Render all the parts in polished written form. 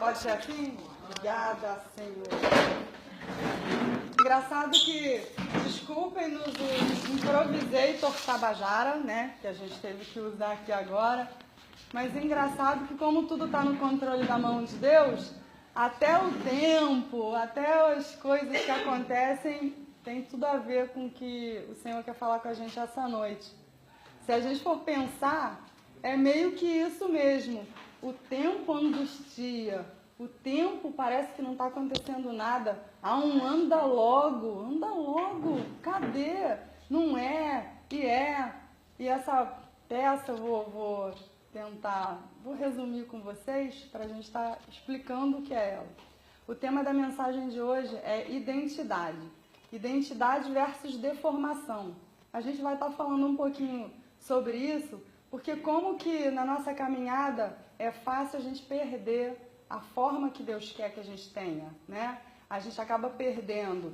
Pode ser assim? Obrigada, Senhor. Engraçado que, desculpem-nos, improvisei tortabajara, né? Que a gente teve que usar aqui agora. Mas é engraçado que, como tudo está no controle da mão de Deus, até o tempo, até as coisas que acontecem, tem tudo a ver com o que o Senhor quer falar com a gente essa noite. Se a gente for pensar, é meio que isso mesmo. O tempo angustia, o tempo parece que não está acontecendo nada. Anda logo, cadê? Não é, e é. E essa peça eu vou resumir com vocês para a gente estar explicando o que é ela. O tema da mensagem de hoje é identidade. Identidade versus deformação. A gente vai estar falando um pouquinho sobre isso, porque como que na nossa caminhada é fácil a gente perder a forma que Deus quer que a gente tenha, né? A gente acaba perdendo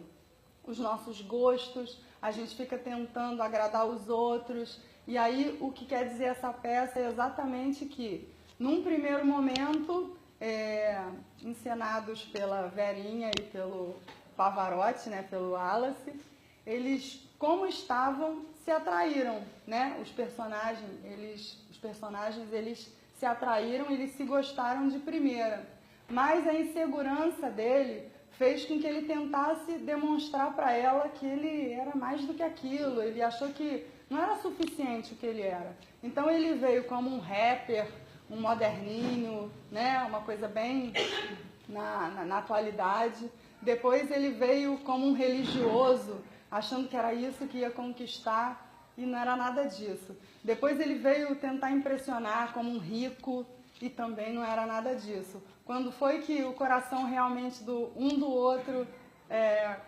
os nossos gostos, a gente fica tentando agradar os outros. E aí o que quer dizer essa peça é exatamente que, num primeiro momento, encenados pela Verinha e pelo Pavarotti, né, pelo Wallace, eles, como estavam, se atraíram, né? Os personagens eles se atraíram, eles se gostaram de primeira. Mas a insegurança dele fez com que ele tentasse demonstrar para ela que ele era mais do que aquilo. Ele achou que não era suficiente o que ele era. Então ele veio como um rapper, um moderninho, né? Uma coisa bem na atualidade. Depois ele veio como um religioso, achando que era isso que ia conquistar, e não era nada disso. Depois ele veio tentar impressionar como um rico, e também não era nada disso. Quando foi que o coração realmente do outro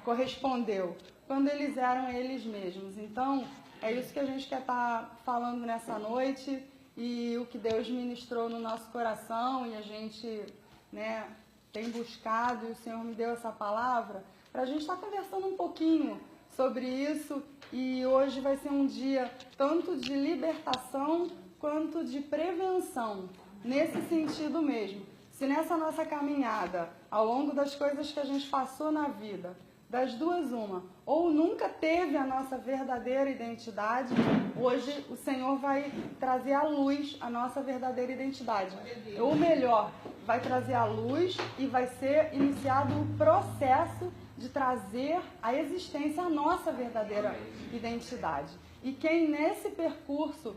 correspondeu? Quando eles eram eles mesmos. Então, é isso que a gente quer estar falando nessa noite, e o que Deus ministrou no nosso coração, e a gente, né, tem buscado, e o Senhor me deu essa palavra, para a gente estar conversando um pouquinho sobre isso. E hoje vai ser um dia tanto de libertação quanto de prevenção, nesse sentido mesmo. Se nessa nossa caminhada, ao longo das coisas que a gente passou na vida, das duas uma, ou nunca teve a nossa verdadeira identidade, hoje o Senhor vai trazer à luz a nossa verdadeira identidade. Ou melhor, vai trazer à luz e vai ser iniciado o processo de trazer à existência a nossa verdadeira identidade. E quem nesse percurso,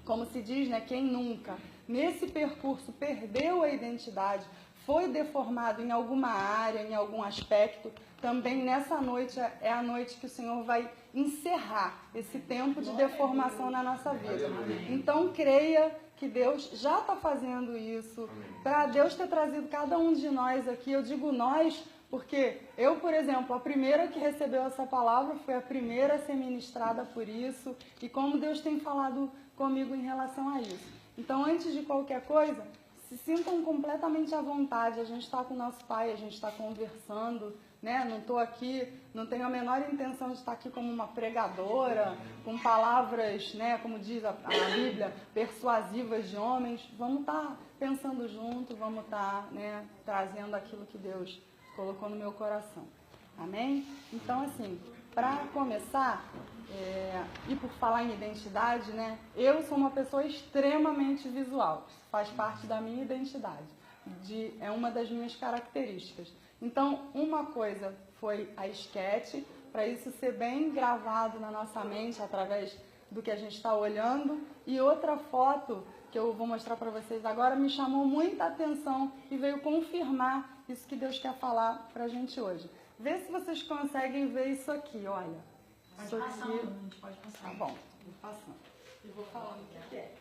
como se diz, né, quem nunca, nesse percurso perdeu a identidade, foi deformado em alguma área, em algum aspecto, também nessa noite é a noite que o Senhor vai encerrar esse tempo de deformação na nossa vida. Então creia que Deus já está fazendo isso. Para Deus ter trazido cada um de nós aqui, eu digo nós, porque eu, por exemplo, a primeira que recebeu essa palavra foi a primeira a ser ministrada por isso, e como Deus tem falado comigo em relação a isso. Então, antes de qualquer coisa, se sintam completamente à vontade. A gente está com o nosso Pai, a gente está conversando, né? Não estou aqui, não tenho a menor intenção de estar aqui como uma pregadora, com palavras, né, como diz a Bíblia, persuasivas de homens. Vamos estar pensando junto, vamos estar, né, trazendo aquilo que Deus colocou no meu coração. Amém? Então, assim, para começar, e por falar em identidade, né, eu sou uma pessoa extremamente visual. Isso faz parte da minha identidade. É uma das minhas características. Então, uma coisa foi a esquete, para isso ser bem gravado na nossa mente através do que a gente está olhando. E outra foto que eu vou mostrar para vocês agora me chamou muita atenção e veio confirmar isso que Deus quer falar para a gente hoje. Vê se vocês conseguem ver isso aqui, olha. Isso aqui. Pode passar. Tá bom, vou passando. E vou falando o que é.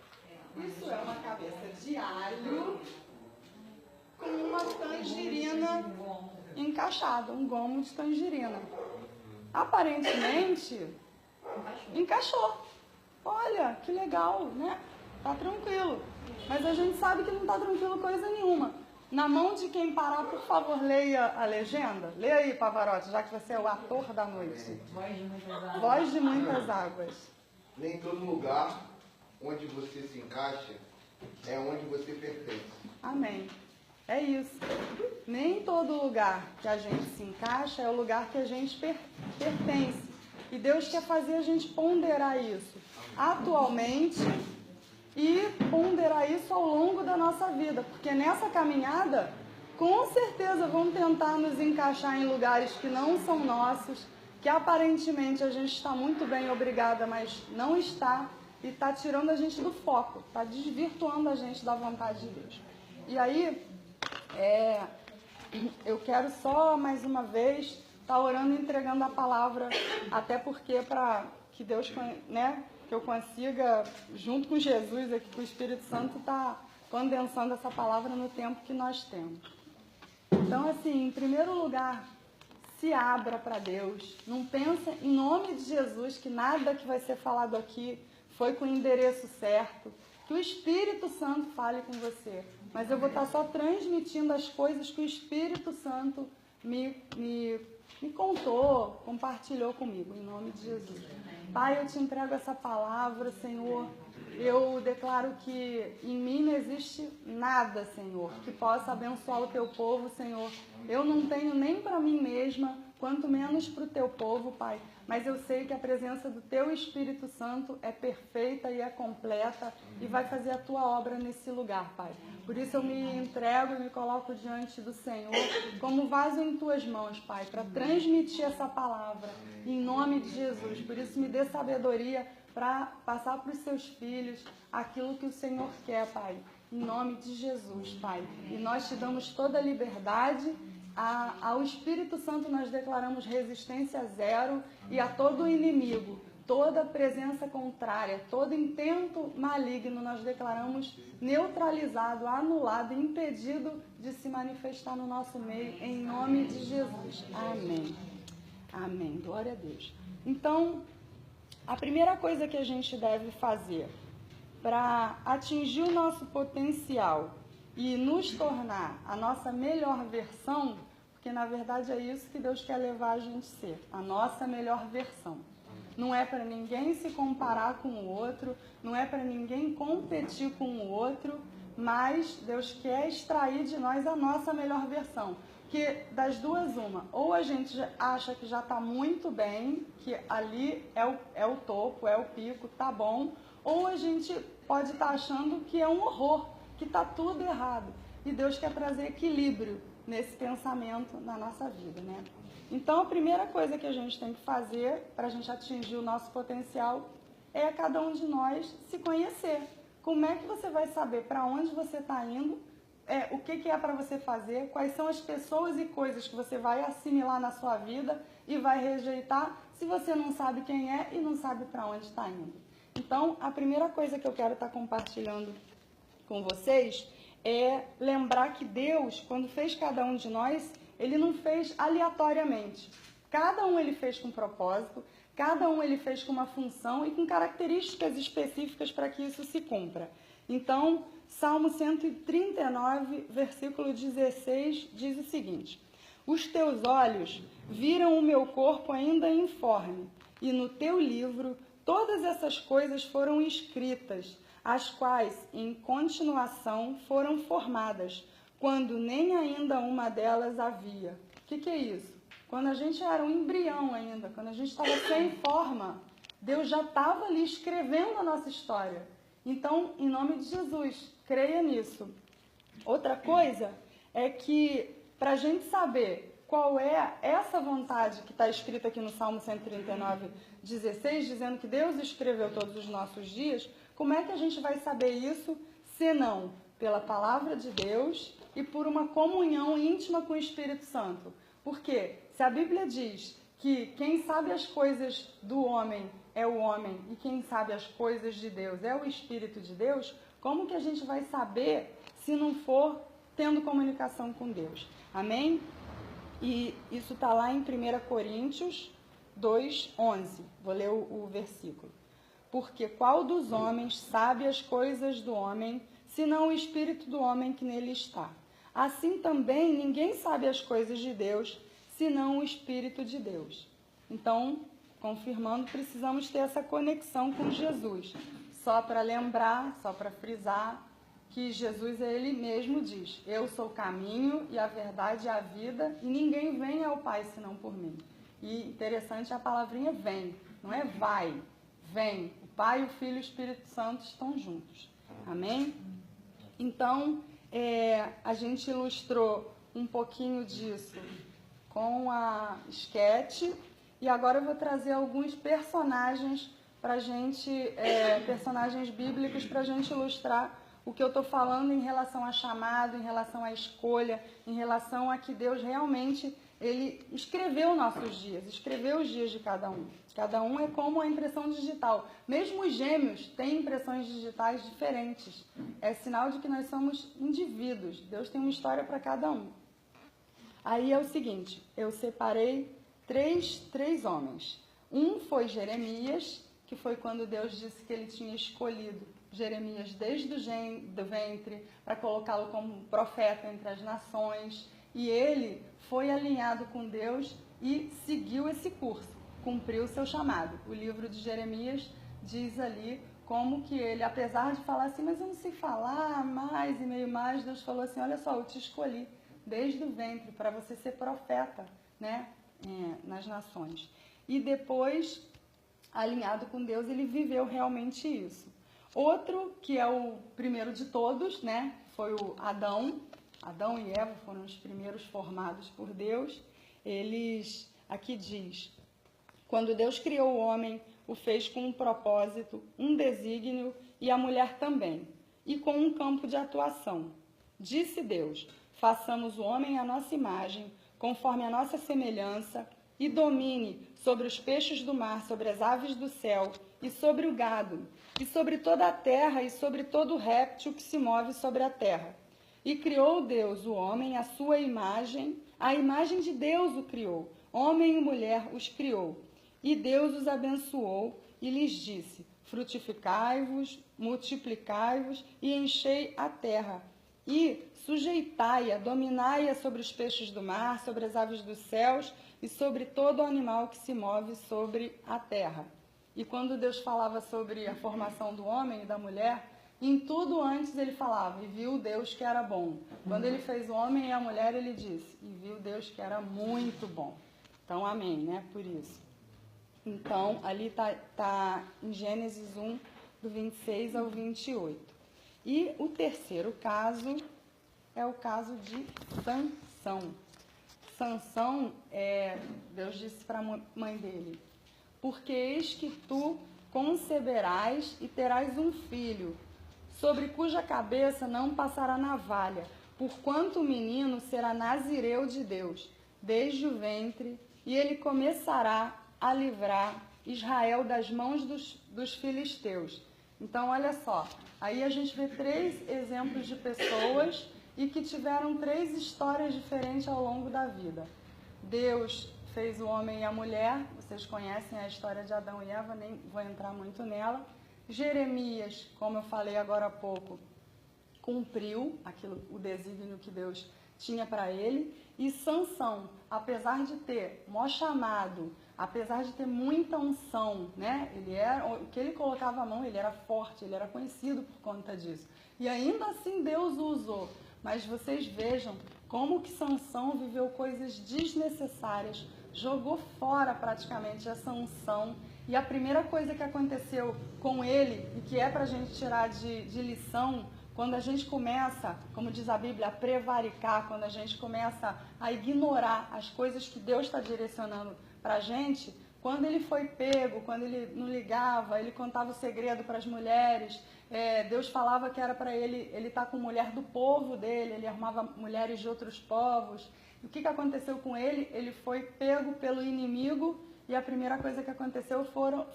Isso é uma cabeça de alho com uma tangerina encaixada, um gomo de tangerina. Aparentemente, encaixou. Olha, que legal, né? Tá tranquilo. Mas a gente sabe que não tá tranquilo coisa nenhuma. Na mão de quem parar, por favor, leia a legenda. Leia aí, Pavarotti, já que você é o ator da noite. Voz de muitas águas. Voz de muitas águas. Nem todo lugar onde você se encaixa é onde você pertence. Amém. É isso. Nem todo lugar que a gente se encaixa é o lugar que a gente pertence. E Deus quer fazer a gente ponderar isso atualmente e ponderar isso ao longo da nossa vida. Porque nessa caminhada, com certeza vão tentar nos encaixar em lugares que não são nossos, que aparentemente a gente está muito bem, obrigada, mas não está, e está tirando a gente do foco, está desvirtuando a gente da vontade de Deus. E aí, eu quero só, mais uma vez, estar orando e entregando a palavra, até porque para que Deus, né, que eu consiga, junto com Jesus, aqui com o Espírito Santo, estar condensando essa palavra no tempo que nós temos. Então, assim, em primeiro lugar, se abra para Deus. Não pensa, em nome de Jesus, que nada que vai ser falado aqui foi com o endereço certo. Que o Espírito Santo fale com você. Mas eu vou estar só transmitindo as coisas que o Espírito Santo me contou, compartilhou comigo, em nome de Jesus. Pai, eu te entrego essa palavra, Senhor. Eu declaro que em mim não existe nada, Senhor, que possa abençoar o teu povo, Senhor. Eu não tenho nem para mim mesma, quanto menos para o teu povo, Pai. Mas eu sei que a presença do teu Espírito Santo é perfeita e é completa e vai fazer a tua obra nesse lugar, Pai. Por isso eu me entrego e me coloco diante do Senhor como vaso em tuas mãos, Pai, para transmitir essa palavra em nome de Jesus. Por isso me dê sabedoria para passar para os seus filhos aquilo que o Senhor quer, Pai. Em nome de Jesus, Pai. E nós te damos toda a liberdade. Ao Espírito Santo nós declaramos resistência zero e a todo inimigo, toda presença contrária, todo intento maligno nós declaramos neutralizado, anulado, impedido de se manifestar no nosso meio, em nome de Jesus. Amém. Amém. Glória a Deus. Então, a primeira coisa que a gente deve fazer para atingir o nosso potencial e nos tornar a nossa melhor versão, porque na verdade é isso que Deus quer levar a gente a ser, a nossa melhor versão. Não é para ninguém se comparar com o outro, não é para ninguém competir com o outro, mas Deus quer extrair de nós a nossa melhor versão. Que das duas, uma, ou a gente acha que já está muito bem, que ali é o topo, é o pico, tá bom, ou a gente pode estar achando que é um horror, que está tudo errado. E Deus quer trazer equilíbrio nesse pensamento na nossa vida, né? Então, a primeira coisa que a gente tem que fazer para a gente atingir o nosso potencial é cada um de nós se conhecer. Como é que você vai saber para onde você está indo, o que é para você fazer, quais são as pessoas e coisas que você vai assimilar na sua vida e vai rejeitar se você não sabe quem é e não sabe para onde está indo. Então, a primeira coisa que eu quero estar compartilhando com vocês é lembrar que Deus, quando fez cada um de nós, Ele não fez aleatoriamente. Cada um Ele fez com propósito, cada um Ele fez com uma função e com características específicas para que isso se cumpra. Então, Salmo 139, versículo 16, diz o seguinte: os teus olhos viram o meu corpo ainda informe, e no teu livro todas essas coisas foram escritas, as quais, em continuação, foram formadas, quando nem ainda uma delas havia. O que é isso? Quando a gente era um embrião ainda, quando a gente estava sem forma, Deus já estava ali escrevendo a nossa história. Então, em nome de Jesus, creia nisso. Outra coisa é que, para a gente saber qual é essa vontade que está escrita aqui no Salmo 139, 16, dizendo que Deus escreveu todos os nossos dias, como é que a gente vai saber isso, senão pela palavra de Deus e por uma comunhão íntima com o Espírito Santo? Porque se a Bíblia diz que quem sabe as coisas do homem é o homem e quem sabe as coisas de Deus é o Espírito de Deus, como que a gente vai saber se não for tendo comunicação com Deus? Amém? E isso está lá em 1 Coríntios 2:11. Vou ler o versículo. Porque qual dos homens sabe as coisas do homem, senão o Espírito do homem que nele está? Assim também ninguém sabe as coisas de Deus, senão o Espírito de Deus. Então, confirmando, precisamos ter essa conexão com Jesus. Só para lembrar, só para frisar, que Jesus, ele mesmo diz: eu sou o caminho e a verdade e a vida, e ninguém vem ao Pai senão por mim. E interessante a palavrinha vem, não é vai, vem. O Pai, o Filho e o Espírito Santo estão juntos. Amém? Então, a gente ilustrou um pouquinho disso com a esquete, e agora eu vou trazer alguns personagens para gente, personagens bíblicos para a gente ilustrar o que eu estou falando em relação a chamado, em relação à escolha, em relação a que Deus realmente, ele escreveu nossos dias, escreveu os dias de cada um. Cada um é como a impressão digital. Mesmo os gêmeos têm impressões digitais diferentes. É sinal de que nós somos indivíduos. Deus tem uma história para cada um. Aí é o seguinte, eu separei três homens. Um foi Jeremias, que foi quando Deus disse que ele tinha escolhido Jeremias desde do ventre para colocá-lo como profeta entre as nações. E ele foi alinhado com Deus e seguiu esse curso, cumpriu o seu chamado. O livro de Jeremias diz ali como que ele, apesar de falar assim, mas eu não sei falar mais e meio mais, Deus falou assim, olha só, eu te escolhi desde o ventre para você ser profeta, né, nas nações. E depois, alinhado com Deus, ele viveu realmente isso. Outro, que é o primeiro de todos, né, foi o Adão. Adão e Eva foram os primeiros formados por Deus. Eles, aqui diz, quando Deus criou o homem, o fez com um propósito, um desígnio, e a mulher também, e com um campo de atuação. Disse Deus, façamos o homem à nossa imagem, conforme a nossa semelhança, e domine sobre os peixes do mar, sobre as aves do céu, e sobre o gado, e sobre toda a terra, e sobre todo réptil que se move sobre a terra. E criou Deus o homem à sua imagem, a imagem de Deus o criou, homem e mulher os criou. E Deus os abençoou e lhes disse, frutificai-vos, multiplicai-vos e enchei a terra. E sujeitai-a, dominai-a sobre os peixes do mar, sobre as aves dos céus e sobre todo animal que se move sobre a terra. E quando Deus falava sobre a formação do homem e da mulher, em tudo antes ele falava, e viu Deus que era bom. Quando ele fez o homem e a mulher, ele disse, e viu Deus que era muito bom. Então, amém, né? Por isso. Então, ali tá em Gênesis 1, do 26 ao 28. E o terceiro caso é o caso de Sansão. Sansão, Deus disse para a mãe dele, porque eis que tu conceberás e terás um filho, sobre cuja cabeça não passará navalha, porquanto o menino será nazireu de Deus, desde o ventre, e ele começará a livrar Israel das mãos dos filisteus. Então, olha só, aí a gente vê 3 exemplos de pessoas e que tiveram 3 histórias diferentes ao longo da vida. Deus fez o homem e a mulher, vocês conhecem a história de Adão e Eva, nem vou entrar muito nela. Jeremias, como eu falei agora há pouco, cumpriu o desígnio que Deus tinha para ele. E Sansão, apesar de ter maior chamado, apesar de ter muita unção, né? O que ele colocava a mão, ele era forte, ele era conhecido por conta disso. E ainda assim Deus o usou. Mas vocês vejam como que Sansão viveu coisas desnecessárias, jogou fora praticamente essa unção. E a primeira coisa que aconteceu com ele, e que é para a gente tirar de lição, quando a gente começa, como diz a Bíblia, a prevaricar, quando a gente começa a ignorar as coisas que Deus está direcionando para a gente, quando ele foi pego, quando ele não ligava, ele contava o segredo para as mulheres, Deus falava que era para ele estar com mulher do povo dele, ele arrumava mulheres de outros povos. E o que aconteceu com ele? Ele foi pego pelo inimigo e a primeira coisa que aconteceu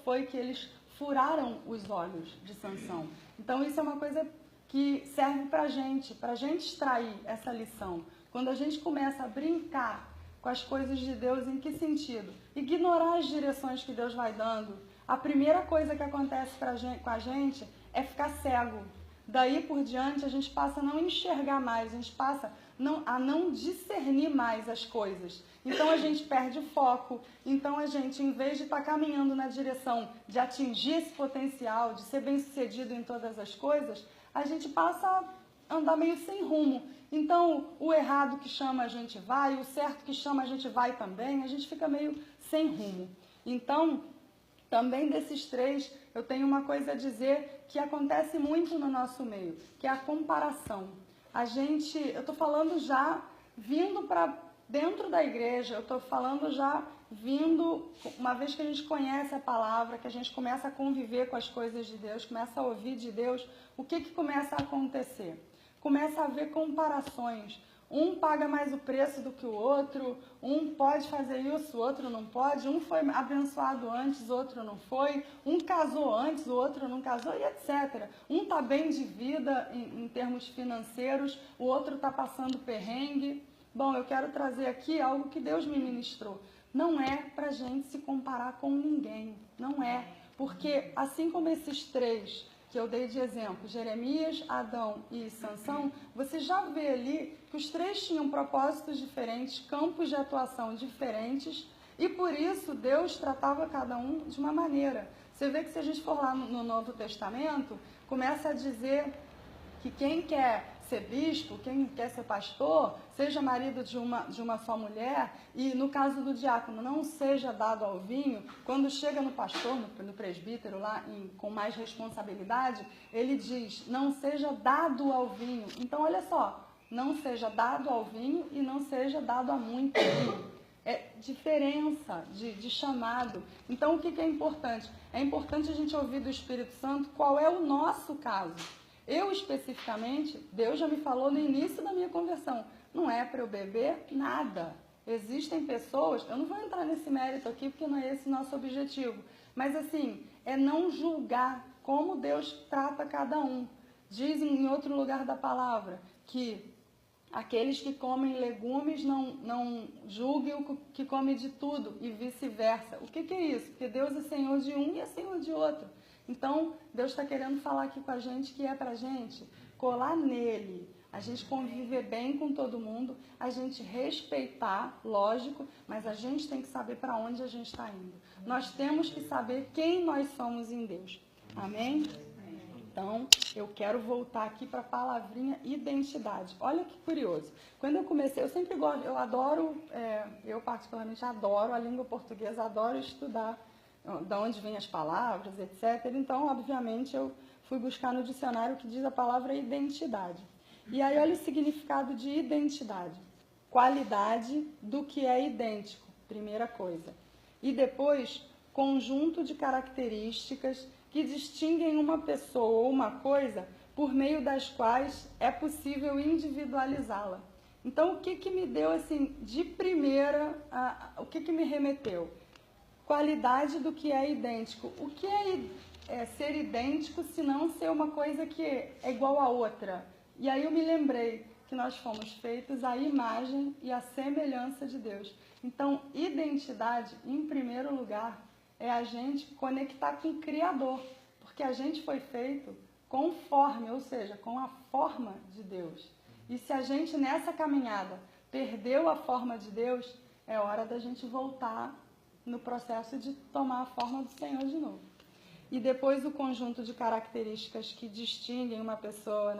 foi que eles furaram os olhos de Sansão. Então isso é uma coisa que serve para a gente extrair essa lição. Quando a gente começa a brincar com as coisas de Deus, em que sentido? Ignorar as direções que Deus vai dando. A primeira coisa que acontece com a gente é ficar cego. Daí por diante a gente passa a não enxergar mais, a gente passa a não discernir mais as coisas. Então a gente perde o foco. Então a gente, em vez de estar caminhando na direção de atingir esse potencial, de ser bem-sucedido em todas as coisas, a gente passa andar meio sem rumo. Então, o errado que chama a gente vai, o certo que chama a gente vai também, a gente fica meio sem rumo. Então, também desses três, eu tenho uma coisa a dizer que acontece muito no nosso meio, que é a comparação. Eu estou falando já vindo para dentro da igreja, eu estou falando já vindo, uma vez que a gente conhece a palavra, que a gente começa a conviver com as coisas de Deus, começa a ouvir de Deus, o que começa a acontecer? Começa a haver comparações. Um paga mais o preço do que o outro, um pode fazer isso, o outro não pode, um foi abençoado antes, o outro não foi, um casou antes, o outro não casou, e etc. Um está bem de vida em termos financeiros, o outro está passando perrengue. Bom, eu quero trazer aqui algo que Deus me ministrou. Não é para a gente se comparar com ninguém, não é. Porque assim como esses três que eu dei de exemplo, Jeremias, Adão e Sansão, você já vê ali que os três tinham propósitos diferentes, campos de atuação diferentes, e por isso Deus tratava cada um de uma maneira. Você vê que se a gente for lá no Novo Testamento, começa a dizer que quem quer ser bispo, quem quer ser pastor, seja marido de uma só mulher, e no caso do diácono, não seja dado ao vinho. Quando chega no pastor, no presbítero, lá com mais responsabilidade, ele diz, não seja dado ao vinho. Então, olha só, não seja dado ao vinho e não seja dado a muito vinho. É diferença de chamado. Então, o que é importante? É importante a gente ouvir do Espírito Santo qual é o nosso caso. Eu, especificamente, Deus já me falou no início da minha conversão, não é para eu beber nada. Existem pessoas, eu não vou entrar nesse mérito aqui, porque não é esse o nosso objetivo, mas assim, é não julgar como Deus trata cada um. Diz em outro lugar da palavra que aqueles que comem legumes não julguem o que come de tudo e vice-versa. O que é isso? Porque Deus é Senhor de um e é Senhor de outro. Então, Deus está querendo falar aqui com a gente que é para a gente colar nele, a gente conviver bem com todo mundo, a gente respeitar, lógico, mas a gente tem que saber para onde a gente está indo. Nós temos que saber quem nós somos em Deus. Amém? Então, eu quero voltar aqui para a palavrinha identidade. Olha que curioso. Quando eu comecei, eu sempre gosto, eu adoro, eu particularmente adoro a língua portuguesa, adoro estudar de onde vêm as palavras, etc. Então, obviamente, eu fui buscar no dicionário o que diz a palavra identidade. E aí, olha o significado de identidade. Qualidade do que é idêntico, primeira coisa. E depois, conjunto de características que distinguem uma pessoa ou uma coisa por meio das quais é possível individualizá-la. Então, o que me deu, assim, de primeira, o que me remeteu? Qualidade do que é idêntico. O que é ser idêntico se não ser uma coisa que é igual a outra? E aí eu me lembrei que nós fomos feitos à imagem e à semelhança de Deus. Então, identidade, em primeiro lugar, é a gente conectar com o Criador, porque a gente foi feito conforme, ou seja, com a forma de Deus. E se a gente nessa caminhada perdeu a forma de Deus, é hora da gente voltar no processo de tomar a forma do Senhor de novo. E depois o conjunto de características que distinguem uma pessoa,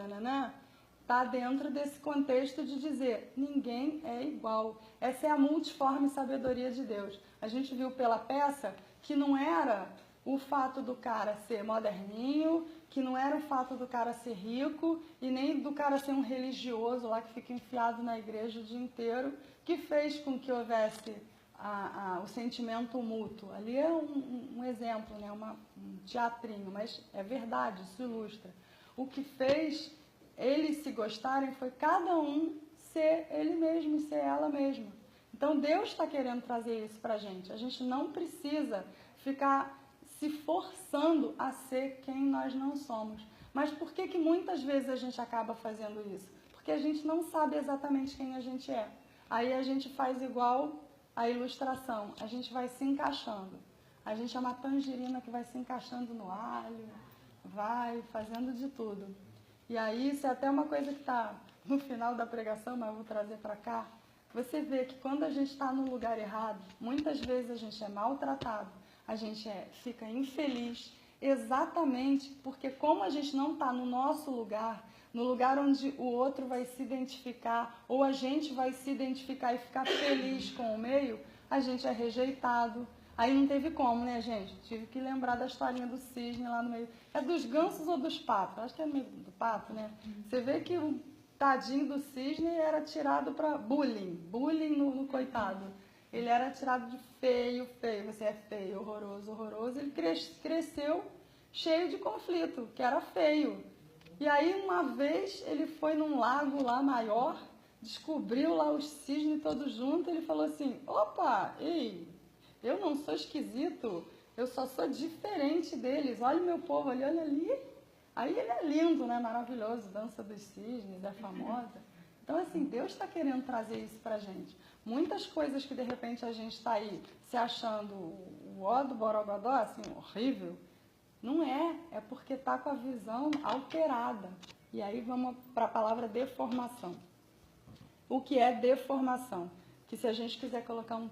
está dentro desse contexto de dizer, ninguém é igual. Essa é a multiforme sabedoria de Deus. A gente viu pela peça que não era o fato do cara ser moderninho, que não era o fato do cara ser rico e nem do cara ser um religioso lá que fica enfiado na igreja o dia inteiro, que fez com que houvesse o sentimento mútuo. Ali é um exemplo, né? Um teatrinho, mas é verdade, isso ilustra. O que fez eles se gostarem foi cada um ser ele mesmo e ser ela mesma. Então Deus está querendo trazer isso para a gente. A gente não precisa ficar se forçando a ser quem nós não somos. Mas por que muitas vezes a gente acaba fazendo isso? Porque a gente não sabe exatamente quem a gente é. Aí a gente faz igual a ilustração, a gente vai se encaixando. A gente é uma tangerina que vai se encaixando no alho, vai fazendo de tudo. E aí isso é até uma coisa que está no final da pregação, mas eu vou trazer para cá. Você vê que quando a gente está no lugar errado, muitas vezes a gente é maltratado, a gente fica infeliz, exatamente porque como a gente não está no nosso lugar, no lugar onde o outro vai se identificar, ou a gente vai se identificar e ficar feliz com o meio, a gente é rejeitado. Aí não teve como, né, gente? Tive que lembrar da historinha do cisne lá no meio. É dos gansos ou dos patos? Acho que é meio do pato, né? Você vê que o tadinho do cisne era tirado para bullying no coitado. Ele era tirado de feio, você é feio, horroroso. Ele cresceu cheio de conflito, que era feio. E aí, uma vez, ele foi num lago lá maior, descobriu lá os cisnes todos juntos, ele falou assim, opa, ei, eu não sou esquisito, eu só sou diferente deles, olha o meu povo ali, olha ali. Aí ele é lindo, né, maravilhoso, dança dos cisnes, é famosa. Então, assim, Deus está querendo trazer isso pra gente. Muitas coisas que, de repente, a gente está aí se achando o ó do Borogodó, assim, horrível, não é porque está com a visão alterada. E aí vamos para a palavra deformação. O que é deformação? Que se a gente quiser colocar um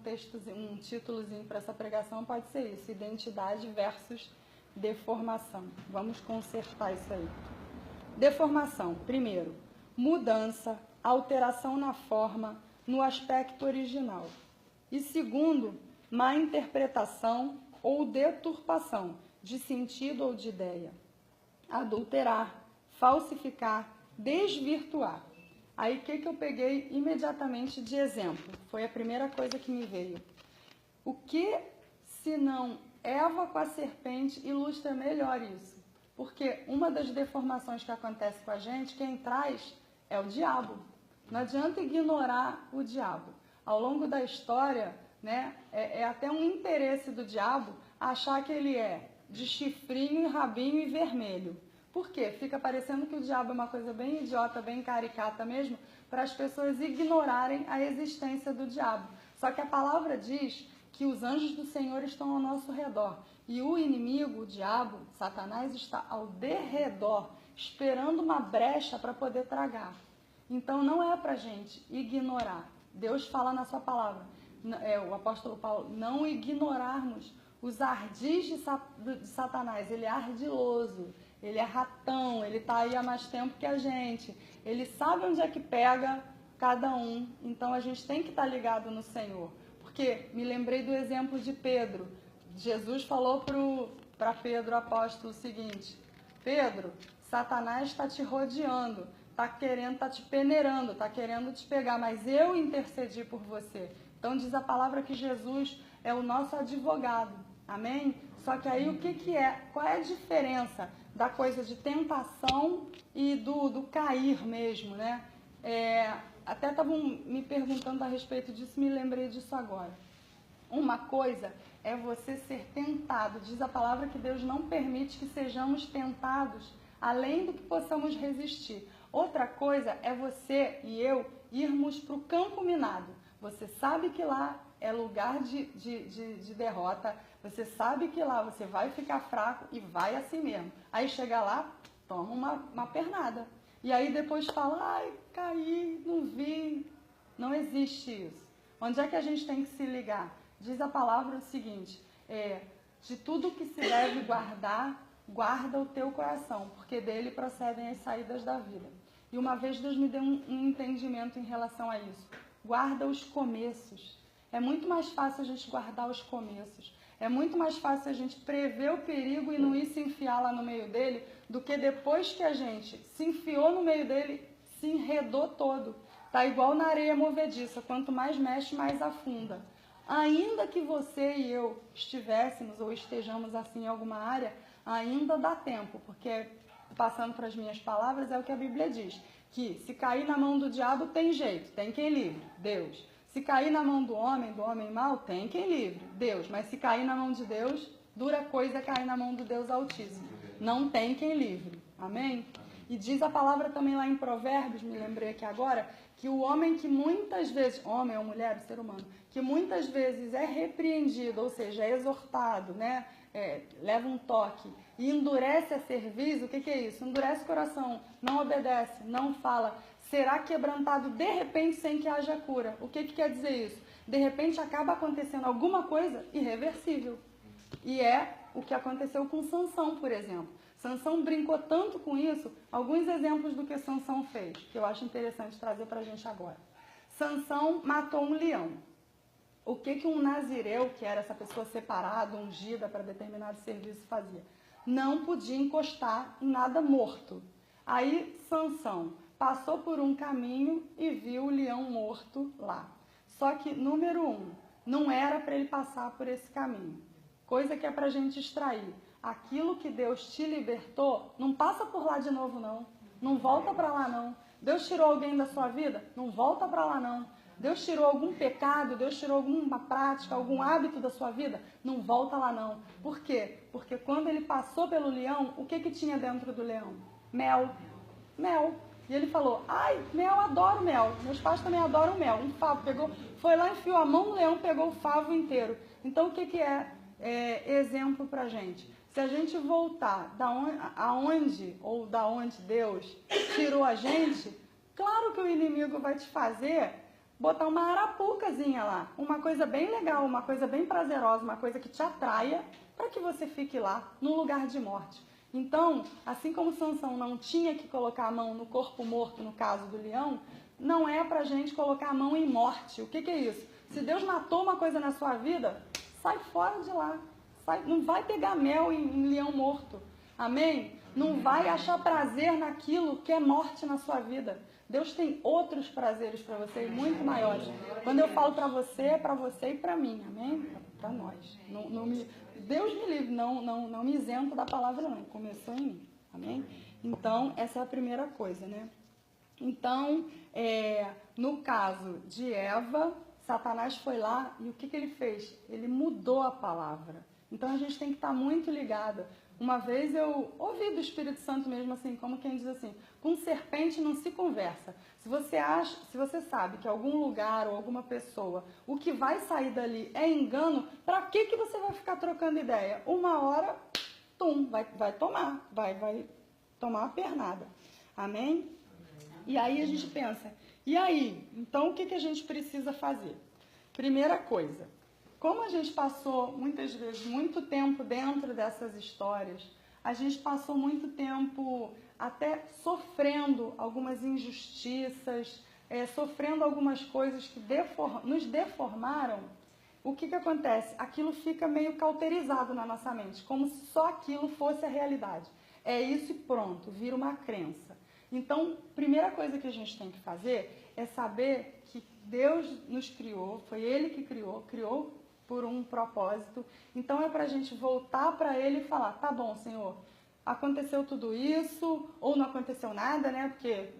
títulozinho para essa pregação, pode ser isso, identidade versus deformação. Vamos consertar isso aí. Deformação, primeiro, mudança, alteração na forma, no aspecto original. E segundo, má interpretação ou deturpação de sentido ou de ideia. Adulterar, falsificar, desvirtuar. Aí o que eu peguei imediatamente de exemplo? Foi a primeira coisa que me veio. O que, se não Eva com a serpente, ilustra melhor isso? Porque uma das deformações que acontece com a gente, quem traz é o diabo. Não adianta ignorar o diabo. Ao longo da história, né, é até um interesse do diabo achar que ele é de chifrinho, e rabinho e vermelho. Por quê? Fica parecendo que o diabo é uma coisa bem idiota, bem caricata mesmo, para as pessoas ignorarem a existência do diabo. Só que a palavra diz que os anjos do Senhor estão ao nosso redor. E o inimigo, o diabo, Satanás, está ao derredor, esperando uma brecha para poder tragar. Então não é para a gente ignorar. Deus fala na sua palavra, o apóstolo Paulo, não ignorarmos os ardis de Satanás. Ele é ardiloso, ele é ratão, ele está aí há mais tempo que a gente. Ele sabe onde é que pega cada um. Então a gente tem que estar ligado no Senhor. Porque me lembrei do exemplo de Pedro. Jesus falou para Pedro, apóstolo, o seguinte: Pedro, Satanás está te rodeando, está te peneirando, está querendo te pegar, mas eu intercedi por você. Então diz a palavra que Jesus é o nosso advogado. Amém? Só que aí o que é? Qual é a diferença da coisa de tentação e do cair mesmo, né? Até estavam me perguntando a respeito disso, me lembrei disso agora. Uma coisa é você ser tentado. Diz a palavra que Deus não permite que sejamos tentados além do que possamos resistir. Outra coisa é você e eu irmos para o campo minado. Você sabe que lá é lugar de derrota, você sabe que lá você vai ficar fraco e vai assim mesmo. Aí chega lá, toma uma pernada. E aí depois fala, ai, caí, não vi. Não existe isso. Onde é que a gente tem que se ligar? Diz a palavra o seguinte, de tudo que se deve guardar, guarda o teu coração, porque dele procedem as saídas da vida. E uma vez Deus me deu um entendimento em relação a isso. Guarda os começos. É muito mais fácil a gente guardar os começos. É muito mais fácil a gente prever o perigo e não ir se enfiar lá no meio dele, do que depois que a gente se enfiou no meio dele, se enredou todo. Tá igual na areia movediça, quanto mais mexe, mais afunda. Ainda que você e eu estivéssemos ou estejamos assim em alguma área, ainda dá tempo, porque, passando para as minhas palavras, é o que a Bíblia diz, que se cair na mão do diabo tem jeito, tem quem livre, Deus. Se cair na mão do homem mau, tem quem livre, Deus. Mas se cair na mão de Deus, dura coisa cair na mão do Deus Altíssimo. Não tem quem livre. Amém? E diz a palavra também lá em Provérbios, me lembrei aqui agora, que o homem que muitas vezes, homem ou mulher, o ser humano, que muitas vezes é repreendido, ou seja, é exortado, né? Leva um toque e endurece a cerviz, o que é isso? Endurece o coração, não obedece, não fala, será quebrantado de repente sem que haja cura. O que quer dizer isso? De repente acaba acontecendo alguma coisa irreversível. E é o que aconteceu com Sansão, por exemplo. Sansão brincou tanto com isso. Alguns exemplos do que Sansão fez, que eu acho interessante trazer para a gente agora. Sansão matou um leão. O que um nazireu, que era essa pessoa separada, ungida para determinado serviço, fazia? Não podia encostar em nada morto. Aí Sansão passou por um caminho e viu o leão morto lá. Só que, número 1, não era para ele passar por esse caminho. Coisa que é para a gente extrair. Aquilo que Deus te libertou, não passa por lá de novo, não. Não volta para lá, não. Deus tirou alguém da sua vida? Não volta para lá, não. Deus tirou algum pecado, Deus tirou alguma prática, algum hábito da sua vida? Não volta lá, não. Por quê? Porque quando ele passou pelo leão, o que tinha dentro do leão? Mel. Mel. E ele falou, ai, mel, adoro mel. Meus pais também adoram mel. Um favo, foi lá, enfiou a mão no leão, pegou o favo inteiro. Então, o que é exemplo pra gente? Se a gente voltar da onde Deus tirou a gente, claro que o inimigo vai te fazer botar uma arapucazinha lá, uma coisa bem legal, uma coisa bem prazerosa, uma coisa que te atraia, para que você fique lá, no lugar de morte. Então, assim como Sansão não tinha que colocar a mão no corpo morto, no caso do leão, não é pra gente colocar a mão em morte. O que é isso? Se Deus matou uma coisa na sua vida, sai fora de lá. Não vai pegar mel em leão morto. Amém? Não vai achar prazer naquilo que é morte na sua vida. Deus tem outros prazeres para você, muito maiores. Quando eu falo para você, é para você e para mim. Amém? Para nós. Deus me livre, não me isento da palavra, não. Começou em mim. Amém? Então, essa é a primeira coisa, né? Então, no caso de Eva, Satanás foi lá e o que ele fez? Ele mudou a palavra. Então, a gente tem que estar muito ligado. Uma vez eu ouvi do Espírito Santo mesmo assim, como quem diz assim, com serpente não se conversa. Se você sabe que algum lugar ou alguma pessoa, o que vai sair dali é engano, para que você vai ficar trocando ideia? Uma hora, vai tomar uma pernada. Amém? E aí a gente pensa, e aí? Então o que a gente precisa fazer? Primeira coisa, como a gente passou, muitas vezes, muito tempo dentro dessas histórias, a gente passou muito tempo até sofrendo algumas injustiças, sofrendo algumas coisas que nos deformaram. O que acontece? Aquilo fica meio cauterizado na nossa mente, como se só aquilo fosse a realidade. É isso e pronto, vira uma crença. Então, primeira coisa que a gente tem que fazer é saber que Deus nos criou, foi Ele que criou por um propósito. Então é para a gente voltar para Ele e falar, tá bom, Senhor, aconteceu tudo isso, ou não aconteceu nada, né? Porque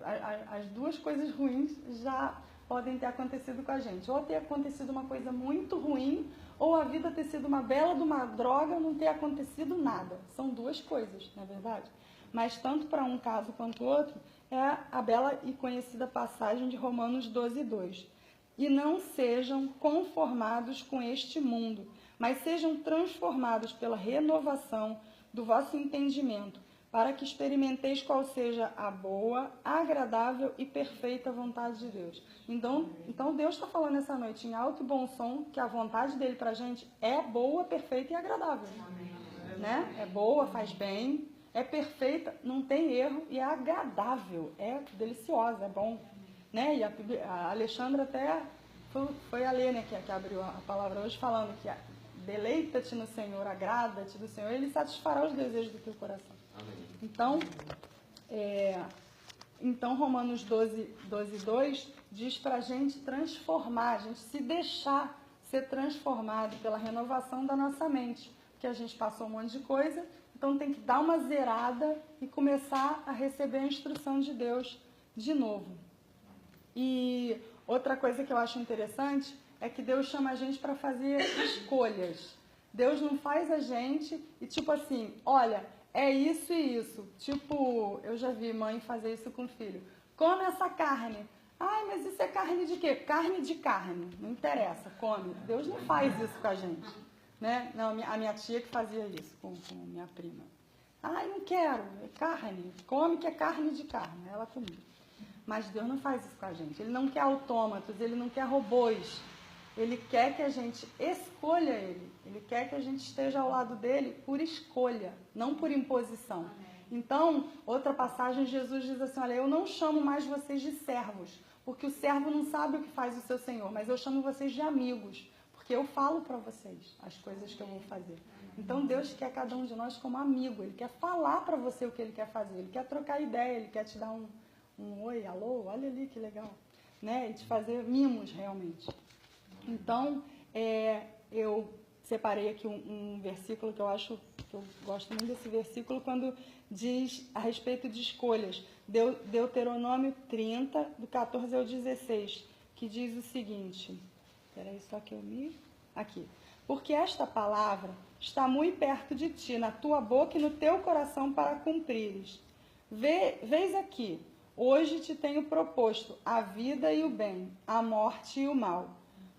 as duas coisas ruins já podem ter acontecido com a gente. Ou ter acontecido uma coisa muito ruim, ou a vida ter sido uma bela de uma droga, não ter acontecido nada. São duas coisas, não é verdade? Mas tanto para um caso quanto o outro, é a bela e conhecida passagem de Romanos 12:2. E não sejam conformados com este mundo, mas sejam transformados pela renovação do vosso entendimento, para que experimenteis qual seja a boa, agradável e perfeita vontade de Deus. Então Deus está falando essa noite em alto e bom som que a vontade dele para a gente é boa, perfeita e agradável. Né? É boa, faz bem, é perfeita, não tem erro e é agradável, é deliciosa, é bom. Né? E a Alexandra até foi a ler, né, que abriu a palavra hoje, falando que deleita-te no Senhor, agrada-te do Senhor, Ele satisfará os desejos do teu coração. Amém. Então Romanos 12:2 diz para a gente transformar, a gente se deixar ser transformado pela renovação da nossa mente, porque a gente passou um monte de coisa, então tem que dar uma zerada e começar a receber a instrução de Deus de novo. E outra coisa que eu acho interessante é que Deus chama a gente para fazer escolhas. Deus não faz a gente e tipo assim, olha, é isso e isso. Tipo, eu já vi mãe fazer isso com o filho. Come essa carne. Ai, mas isso é carne de quê? Carne de carne. Não interessa, come. Deus não faz isso com a gente. Né? Não, a minha tia que fazia isso com minha prima. Ai, não quero, é carne. Come que é carne de carne. Ela comia. Mas Deus não faz isso com a gente. Ele não quer autômatos, Ele não quer robôs. Ele quer que a gente escolha Ele. Ele quer que a gente esteja ao lado dEle por escolha, não por imposição. Então, outra passagem, Jesus diz assim, olha, eu não chamo mais vocês de servos, porque o servo não sabe o que faz o seu senhor, mas eu chamo vocês de amigos, porque eu falo para vocês as coisas que eu vou fazer. Então, Deus quer cada um de nós como amigo, Ele quer falar para você o que Ele quer fazer, Ele quer trocar ideia, Ele quer te dar um oi, alô, olha ali que legal, né? E te fazer mimos realmente. Então, eu separei aqui um versículo que eu gosto muito desse versículo, quando diz a respeito de escolhas. Deuteronômio 30, do 14 ao 16, que diz o seguinte, peraí, só que eu me... Aqui. Porque esta palavra está muito perto de ti, na tua boca e no teu coração para cumprires. Vês aqui, hoje te tenho proposto a vida e o bem, a morte e o mal.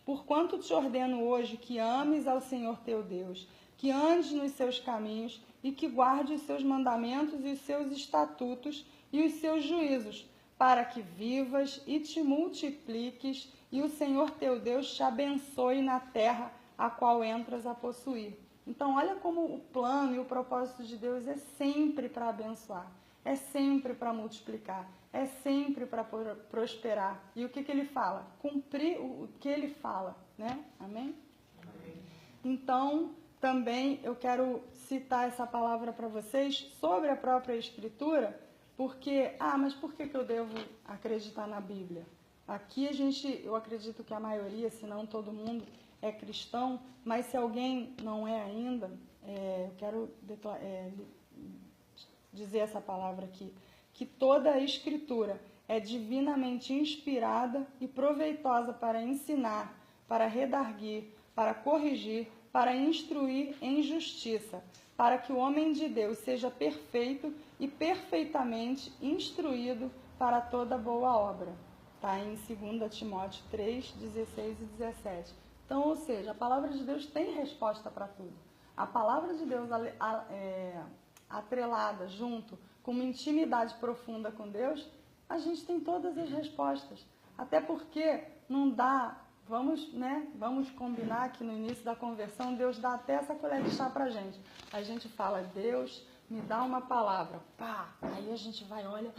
Porquanto te ordeno hoje que ames ao Senhor teu Deus, que andes nos seus caminhos e que guarde os seus mandamentos e os seus estatutos e os seus juízos, para que vivas e te multipliques e o Senhor teu Deus te abençoe na terra a qual entras a possuir. Então, olha como o plano e o propósito de Deus é sempre para abençoar, é sempre para multiplicar, é sempre para prosperar. E o que Ele fala? Cumprir o que Ele fala, né? Amém? Amém. Então, também eu quero citar essa palavra para vocês sobre a própria Escritura, porque, mas por que eu devo acreditar na Bíblia? Aqui eu acredito que a maioria, se não todo mundo, é cristão, mas se alguém não é ainda, eu quero dizer essa palavra aqui, que toda a Escritura é divinamente inspirada e proveitosa para ensinar, para redarguir, para corrigir, para instruir em justiça, para que o homem de Deus seja perfeito e perfeitamente instruído para toda boa obra. Está em 2 Timóteo 3, 16 e 17. Então, ou seja, a palavra de Deus tem resposta para tudo. A palavra de Deus atrelada junto com uma intimidade profunda com Deus, a gente tem todas as respostas. Até porque não dá, vamos combinar que no início da conversão, Deus dá até essa colher de chá para a gente. A gente fala, Deus, me dá uma palavra. Pá! Aí a gente vai, olha,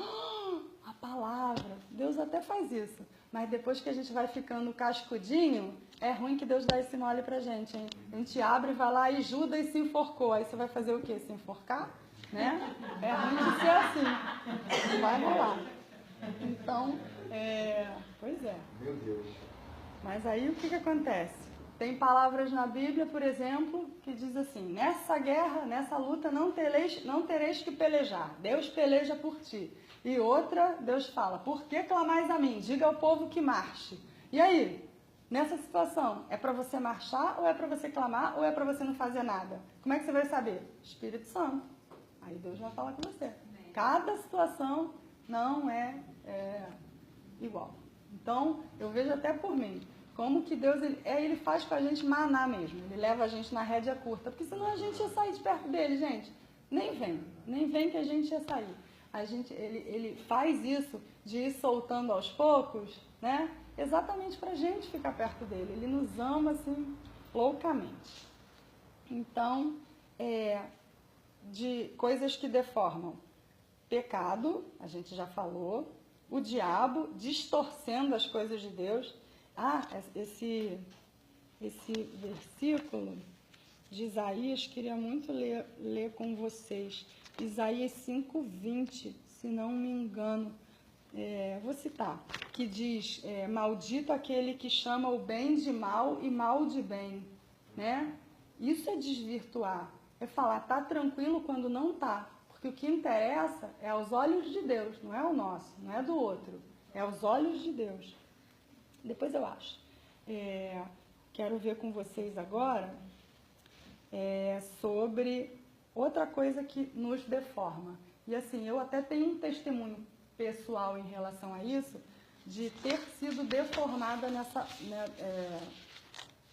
a palavra. Deus até faz isso. Mas depois que a gente vai ficando cascudinho, é ruim que Deus dá esse mole pra gente, hein? A gente abre e vai lá e Judas se enforcou. Aí você vai fazer o quê? Se enforcar? Né? É ruim de ser assim. Não vai rolar. Então, pois é. Meu Deus. Mas aí o que acontece? Tem palavras na Bíblia, por exemplo, que diz assim, nessa guerra, nessa luta, não tereis que pelejar. Deus peleja por ti. E outra, Deus fala, por que clamais a mim? Diga ao povo que marche. E aí, nessa situação, é para você marchar, ou é para você clamar, ou é para você não fazer nada? Como é que você vai saber? Espírito Santo. Aí Deus vai falar com você. Cada situação não é igual. Então, eu vejo até por mim, como que Deus, ele faz com a gente maná mesmo. Ele leva a gente na rédea curta, porque senão a gente ia sair de perto dele, gente. Nem vem que a gente ia sair. Ele faz isso de ir soltando aos poucos, né? Exatamente para a gente ficar perto dele. Ele nos ama, assim, loucamente. Então, de coisas que deformam. Pecado, a gente já falou. O diabo distorcendo as coisas de Deus. Esse versículo de Isaías, queria muito ler com vocês. Isaías 5:20, se não me engano, vou citar, que diz, maldito aquele que chama o bem de mal e mal de bem, né? Isso é desvirtuar, é falar, tá tranquilo quando não tá, porque o que interessa é aos olhos de Deus, não é o nosso, não é do outro, é aos olhos de Deus. Depois eu acho. Quero ver com vocês agora sobre outra coisa que nos deforma. E assim, eu até tenho um testemunho pessoal em relação a isso, de ter sido deformada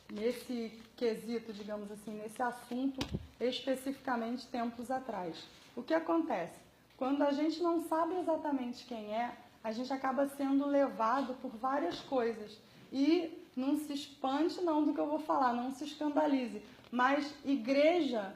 nesse quesito, digamos assim, nesse assunto, especificamente tempos atrás. O que acontece? Quando a gente não sabe exatamente quem é, a gente acaba sendo levado por várias coisas. E não se espante não do que eu vou falar, não se escandalize. Mas igreja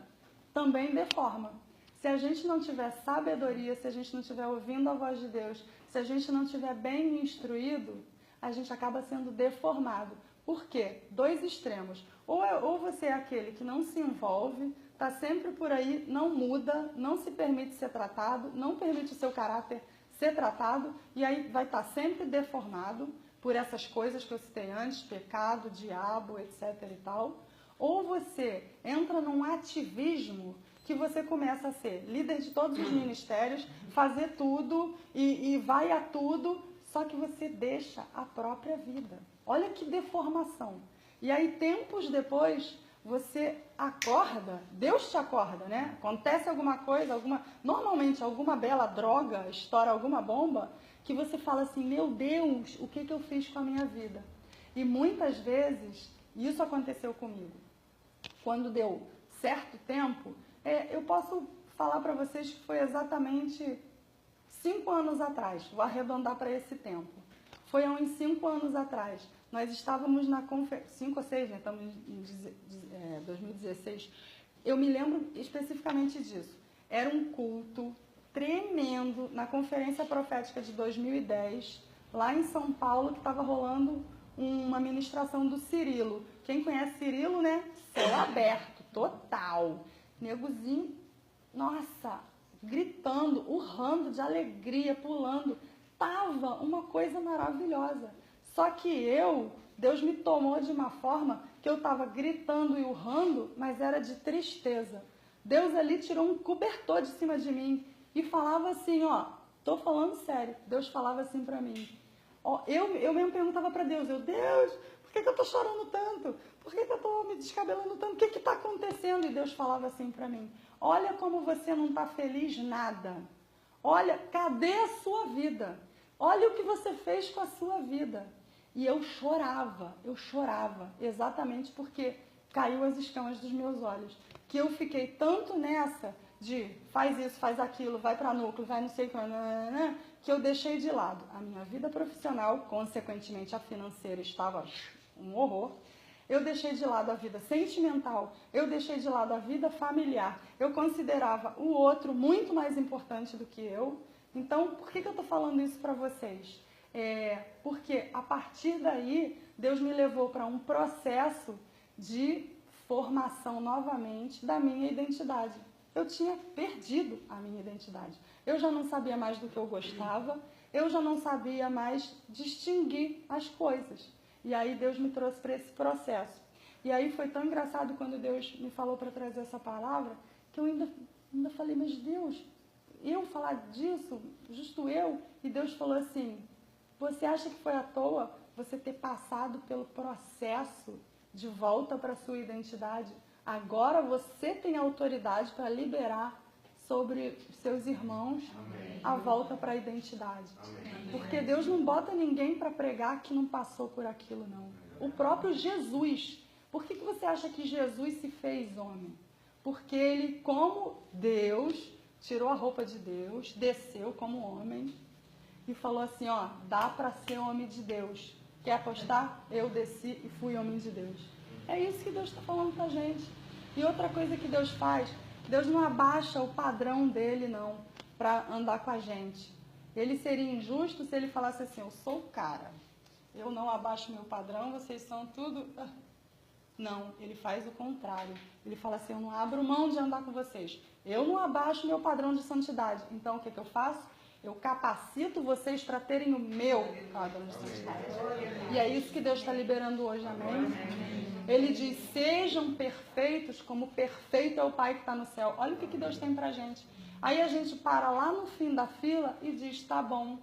também deforma. Se a gente não tiver sabedoria, se a gente não estiver ouvindo a voz de Deus, se a gente não estiver bem instruído, a gente acaba sendo deformado. Por quê? Dois extremos. Ou você é aquele que não se envolve, está sempre por aí, não muda, não se permite ser tratado, não permite o seu caráter ser tratado, e aí vai estar sempre deformado por essas coisas que eu citei antes, pecado, diabo, etc. e tal. Ou você entra num ativismo que você começa a ser líder de todos os ministérios, fazer tudo e vai a tudo, só que você deixa a própria vida. Olha que deformação. E aí, tempos depois, você acorda, Deus te acorda, né? Acontece alguma coisa, normalmente alguma bela droga, estoura alguma bomba, que você fala assim, meu Deus, o que eu fiz com a minha vida? E muitas vezes, isso aconteceu comigo. Quando deu certo tempo, eu posso falar para vocês que foi exatamente 5 anos atrás, vou arredondar para esse tempo. Foi há uns 5 anos atrás. Nós estávamos na conferência, 5 ou 6, né? Estamos em 2016. Eu me lembro especificamente disso. Era um culto tremendo na Conferência Profética de 2010, lá em São Paulo, que estava rolando uma ministração do Cirilo. Quem conhece Cirilo, né? Céu aberto, total. Negozinho, nossa, gritando, urrando de alegria, pulando. Tava uma coisa maravilhosa. Só que Deus me tomou de uma forma que eu estava gritando e urrando, mas era de tristeza. Deus ali tirou um cobertor de cima de mim e falava assim, ó, tô falando sério. Deus falava assim para mim. Ó, eu mesmo perguntava para Deus, Deus, por que eu tô chorando tanto? Por que eu tô me descabelando tanto? O que está acontecendo? E Deus falava assim para mim, olha como você não está feliz nada. Olha, cadê a sua vida? Olha o que você fez com a sua vida. E eu chorava, exatamente porque caiu as escamas dos meus olhos. Que eu fiquei tanto nessa de faz isso, faz aquilo, vai para núcleo, vai não sei o que eu deixei de lado a minha vida profissional, consequentemente a financeira estava um horror. Eu deixei de lado a vida sentimental, eu deixei de lado a vida familiar. Eu considerava o outro muito mais importante do que eu. Então, por que eu estou falando isso para vocês? Porque a partir daí, Deus me levou para um processo de formação novamente da minha identidade. Eu tinha perdido a minha identidade. Eu já não sabia mais do que eu gostava, eu já não sabia mais distinguir as coisas. E aí Deus me trouxe para esse processo. E aí foi tão engraçado quando Deus me falou para trazer essa palavra, que eu ainda falei, mas Deus, eu falar disso, justo eu? E Deus falou assim, você acha que foi à toa você ter passado pelo processo de volta para a sua identidade? Agora você tem autoridade para liberar sobre seus irmãos a volta para a identidade. Porque Deus não bota ninguém para pregar que não passou por aquilo, não. O próprio Jesus. Por que você acha que Jesus se fez homem? Porque ele, como Deus, tirou a roupa de Deus, desceu como homem e falou assim, ó, dá para ser homem de Deus. Quer apostar? Eu desci e fui homem de Deus. É isso que Deus está falando pra gente. E outra coisa que Deus faz, Deus não abaixa o padrão dele, não, para andar com a gente. Ele seria injusto se ele falasse assim, eu sou o cara, eu não abaixo meu padrão, vocês são tudo... Não, ele faz o contrário. Ele fala assim, eu não abro mão de andar com vocês. Eu não abaixo meu padrão de santidade. Então, o que eu faço? Eu capacito vocês para terem o meu padrão de santidade. E é isso que Deus está liberando hoje, amém? Ele diz, sejam perfeitos como perfeito é o Pai que está no céu. Olha o que Deus tem para a gente. Aí a gente para lá no fim da fila e diz, tá bom.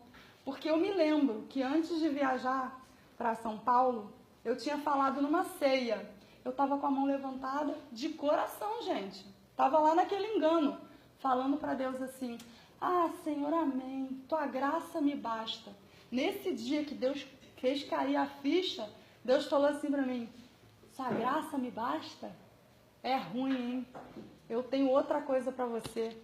Porque eu me lembro que antes de viajar para São Paulo, eu tinha falado numa ceia. Eu estava com a mão levantada de coração, gente. Estava lá naquele engano, falando para Deus assim, ah, Senhor, amém, tua graça me basta. Nesse dia que Deus fez cair a ficha, Deus falou assim para mim, sua graça me basta? É ruim, hein? Eu tenho outra coisa para você.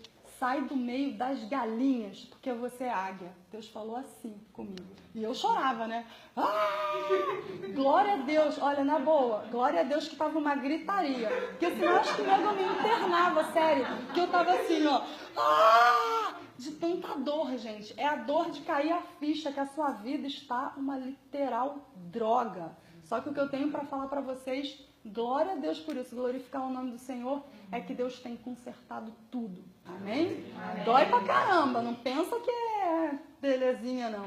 sai do meio das galinhas, porque você é águia. Deus falou assim comigo. E eu chorava, né? Glória a Deus. Olha, na boa, glória a Deus que tava uma gritaria. Porque senão acho que eu me internava, sério. Que eu tava assim, ó. De tanta dor, gente. É a dor de cair a ficha, que a sua vida está uma literal droga. Só que o que eu tenho para falar para vocês, glória a Deus por isso, glorificar o nome do Senhor, é que Deus tem consertado tudo. Amém? Amém. Dói pra caramba, não pensa que é belezinha, não.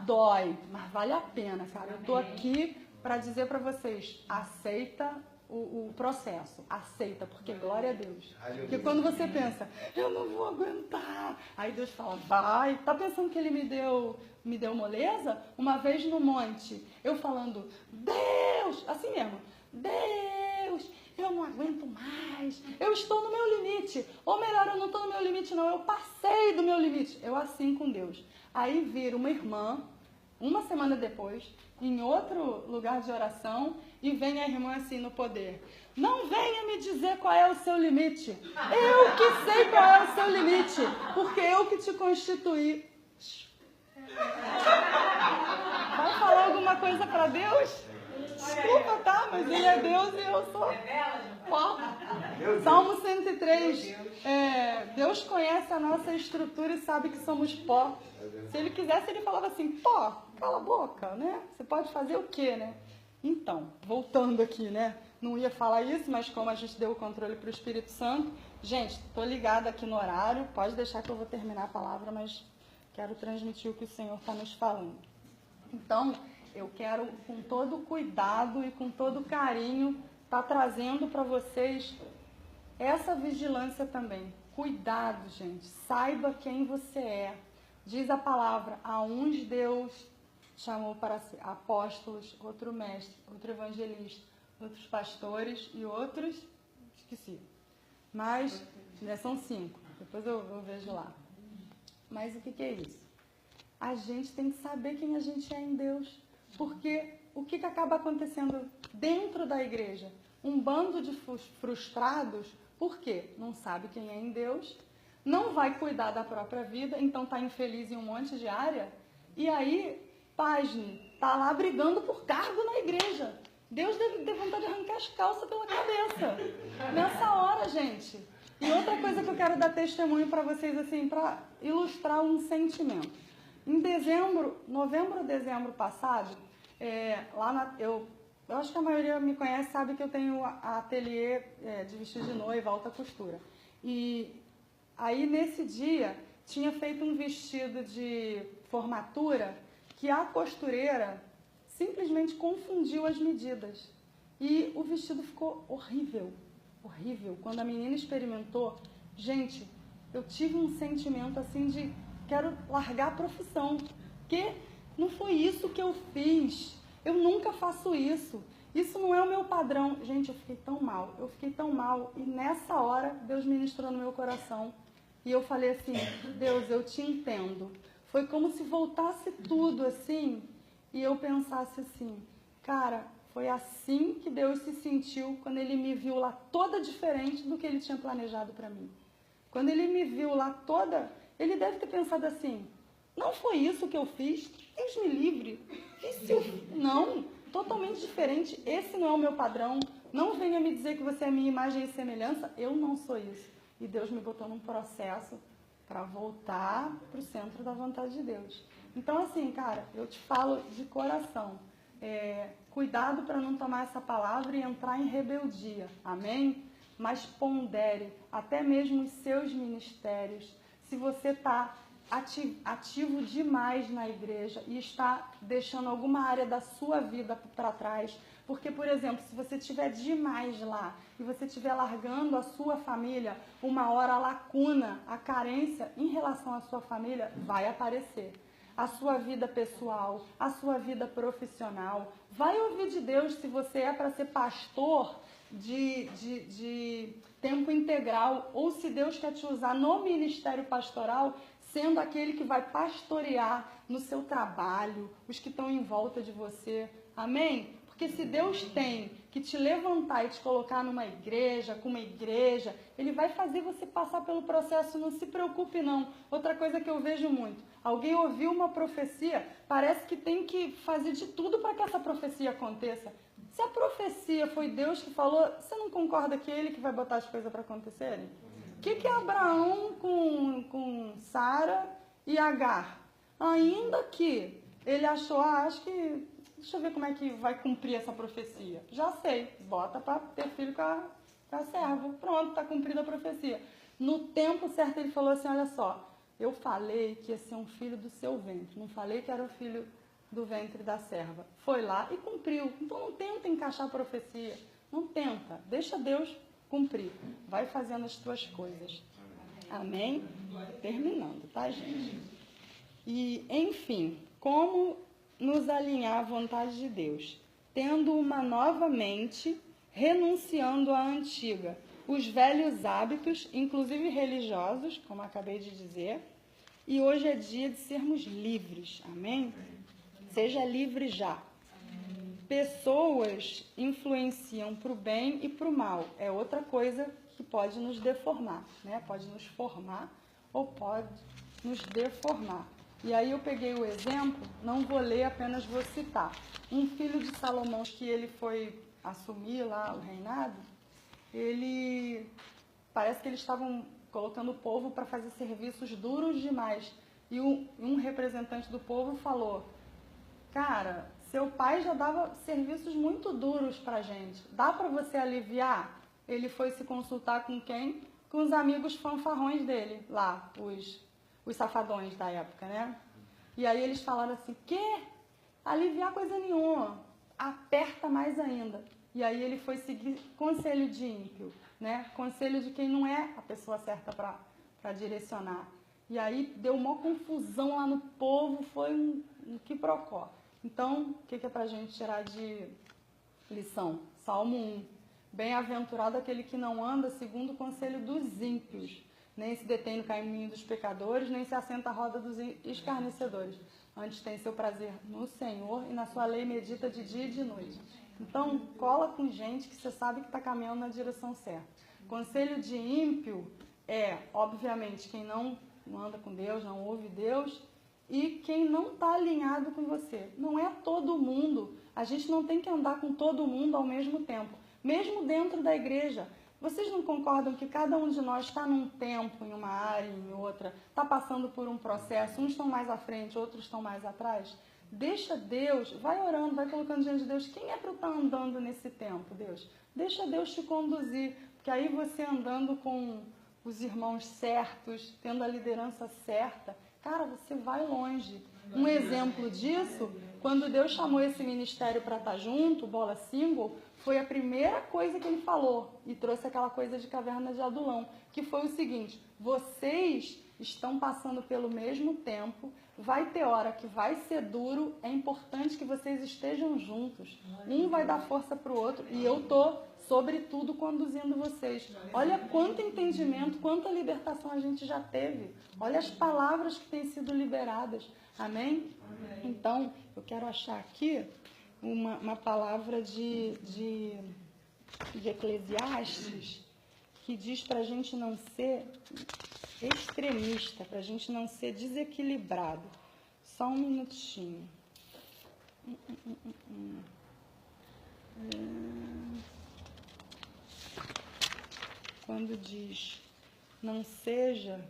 Dói, mas vale a pena, cara. Eu tô aqui para dizer para vocês, aceita o processo, aceita, porque glória a Deus. Porque quando você pensa, eu não vou aguentar, aí Deus fala, vai. Tá pensando que Ele me deu moleza? Uma vez no monte, eu falando, Deus, assim mesmo, Deus, eu não aguento mais, eu estou no meu limite. Ou melhor, eu não estou no meu limite não, eu passei do meu limite. Eu assim com Deus. Aí vira uma irmã, uma semana depois, em outro lugar de oração, e vem a irmã assim no poder. Não venha me dizer qual é o seu limite. Eu que sei qual é o seu limite, porque eu que te constituí. Vai falar alguma coisa para Deus? Desculpa, tá? Mas Ele é Deus e eu sou pó. Salmo 103. Deus conhece a nossa estrutura e sabe que somos pó. Se Ele quisesse, Ele falava assim, pó, cala a boca, né? Você pode fazer o quê, né? Então, voltando aqui, né? Não ia falar isso, mas como a gente deu o controle para o Espírito Santo, gente, tô ligada aqui no horário, pode deixar que eu vou terminar a palavra, mas quero transmitir o que o Senhor está nos falando. Então, eu quero, com todo cuidado e com todo carinho, estar trazendo para vocês essa vigilância também. Cuidado, gente. Saiba quem você é. Diz a palavra, a uns Deus chamou para ser apóstolos, outro mestre, outro evangelista, outros pastores e outros, esqueci. Mas, né, são 5. Depois eu vejo lá. Mas o que é isso? A gente tem que saber quem a gente é em Deus. Porque o que acaba acontecendo dentro da igreja? Um bando de frustrados, por quê? Não sabe quem é em Deus, não vai cuidar da própria vida, então está infeliz em um monte de área, e aí, pasme, está lá brigando por cargo na igreja. Deus deve ter vontade de arrancar as calças pela cabeça. Nessa hora, gente. E outra coisa que eu quero dar testemunho para vocês, assim, para ilustrar um sentimento. Em novembro, dezembro passado, eu acho que a maioria me conhece, sabe que eu tenho a ateliê de vestido de noiva, alta costura. E aí, nesse dia, tinha feito um vestido de formatura que a costureira simplesmente confundiu as medidas. E o vestido ficou horrível, horrível. Quando a menina experimentou, gente, eu tive um sentimento assim de quero largar a profissão, porque não foi isso que eu fiz. Eu nunca faço isso. Isso não é o meu padrão. Gente, eu fiquei tão mal. E nessa hora, Deus ministrou no meu coração. E eu falei assim, Deus, eu te entendo. Foi como se voltasse tudo assim, e eu pensasse assim, cara, foi assim que Deus se sentiu quando Ele me viu lá toda diferente do que Ele tinha planejado para mim. Quando Ele me viu lá toda, Ele deve ter pensado assim, não foi isso que eu fiz, Deus me livre. Não, totalmente diferente, esse não é o meu padrão, não venha me dizer que você é minha imagem e semelhança, eu não sou isso. E Deus me botou num processo para voltar para o centro da vontade de Deus. Então, assim, cara, eu te falo de coração, cuidado para não tomar essa palavra e entrar em rebeldia, amém? Mas pondere até mesmo os seus ministérios. Se você está ativo demais na igreja e está deixando alguma área da sua vida para trás, porque, por exemplo, se você estiver demais lá e você estiver largando a sua família, uma hora a lacuna, a carência em relação à sua família vai aparecer. A sua vida pessoal, a sua vida profissional. Vai ouvir de Deus se você é para ser pastor de tempo integral ou se Deus quer te usar no ministério pastoral, sendo aquele que vai pastorear no seu trabalho, os que estão em volta de você. Amém? Porque Porque se Deus tem que te levantar e te colocar numa igreja, com uma igreja, Ele vai fazer você passar pelo processo, não se preocupe não. Outra coisa que eu vejo muito, alguém ouviu uma profecia, parece que tem que fazer de tudo para que essa profecia aconteça. Se a profecia foi Deus que falou, você não concorda que é Ele que vai botar as coisas para acontecerem? O que é Abraão com Sara e Agar? Ainda que ele achou, acho que, deixa eu ver como é que vai cumprir essa profecia. Já sei, bota para ter filho com a serva. Pronto, está cumprida a profecia. No tempo certo ele falou assim, olha só, eu falei que ia ser um filho do seu ventre, não falei que era o filho do ventre da serva. Foi lá e cumpriu. Então não tenta encaixar a profecia, não tenta, deixa Deus cumprir. Vai fazendo as tuas coisas. Amém? Terminando, tá, gente? E, enfim, como nos alinhar à vontade de Deus? Tendo uma nova mente, renunciando à antiga, os velhos hábitos, inclusive religiosos, como acabei de dizer, e hoje é dia de sermos livres, amém? Seja livre já. Pessoas influenciam para o bem e para o mal, é outra coisa que pode nos deformar, né? Pode nos formar ou pode nos deformar. E aí eu peguei o exemplo, não vou ler, apenas vou citar. Um filho de Salomão, que ele foi assumir lá o reinado, parece que eles estavam colocando o povo para fazer serviços duros demais. E um representante do povo falou, cara, seu pai já dava serviços muito duros para a gente, dá para você aliviar? Ele foi se consultar com quem? Com os amigos fanfarrões dele, lá, os safadões da época, né? E aí eles falaram assim, que? Aliviar coisa nenhuma, aperta mais ainda. E aí ele foi seguir conselho de ímpio, né? Conselho de quem não é a pessoa certa para direcionar. E aí deu uma confusão lá no povo, foi um quiprocó. Então, o que é para a gente tirar de lição? Salmo 1. Bem-aventurado aquele que não anda segundo o conselho dos ímpios, nem se detém no caminho dos pecadores, nem se assenta à roda dos escarnecedores. Antes tem seu prazer no Senhor e na sua lei medita de dia e de noite. Então, cola com gente que você sabe que está caminhando na direção certa. Conselho de ímpio é, obviamente, quem não anda com Deus, não ouve Deus, e quem não está alinhado com você. Não é todo mundo. A gente não tem que andar com todo mundo ao mesmo tempo. Mesmo dentro da igreja. Vocês não concordam que cada um de nós está num tempo, em uma área, em outra, está passando por um processo, uns estão mais à frente, outros estão mais atrás? Deixa Deus, vai orando, vai colocando diante de Deus, quem é para eu estar andando nesse tempo, Deus? Deixa Deus te conduzir, porque aí você andando com os irmãos certos, tendo a liderança certa, cara, você vai longe. Um exemplo disso, quando Deus chamou esse ministério para estar junto, Bola Single, foi a primeira coisa que ele falou e trouxe aquela coisa de caverna de Adulão, que foi o seguinte, vocês estão passando pelo mesmo tempo, vai ter hora que vai ser duro, é importante que vocês estejam juntos. Um vai dar força para o outro e eu estou, sobretudo, conduzindo vocês. Olha quanto entendimento, quanta libertação a gente já teve. Olha as palavras que têm sido liberadas. Amém? Então, eu quero achar aqui uma palavra de Eclesiastes que diz para a gente não ser extremista, para a gente não ser desequilibrado. Só um minutinho. Quando diz, não seja,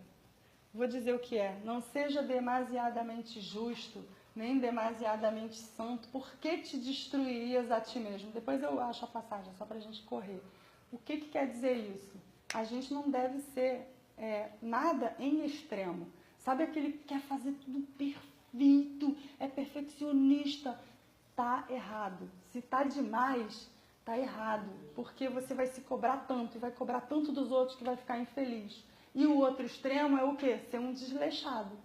vou dizer o que é, não seja demasiadamente justo, nem demasiadamente santo, por que te destruirias a ti mesmo? Depois eu acho a passagem, só para a gente correr. O que quer dizer isso? A gente não deve ser nada em extremo. Sabe aquele que quer fazer tudo perfeito, é perfeccionista? Tá errado. Se tá demais, tá errado. Porque você vai se cobrar tanto, e vai cobrar tanto dos outros que vai ficar infeliz. E o outro extremo é o quê? Ser um desleixado.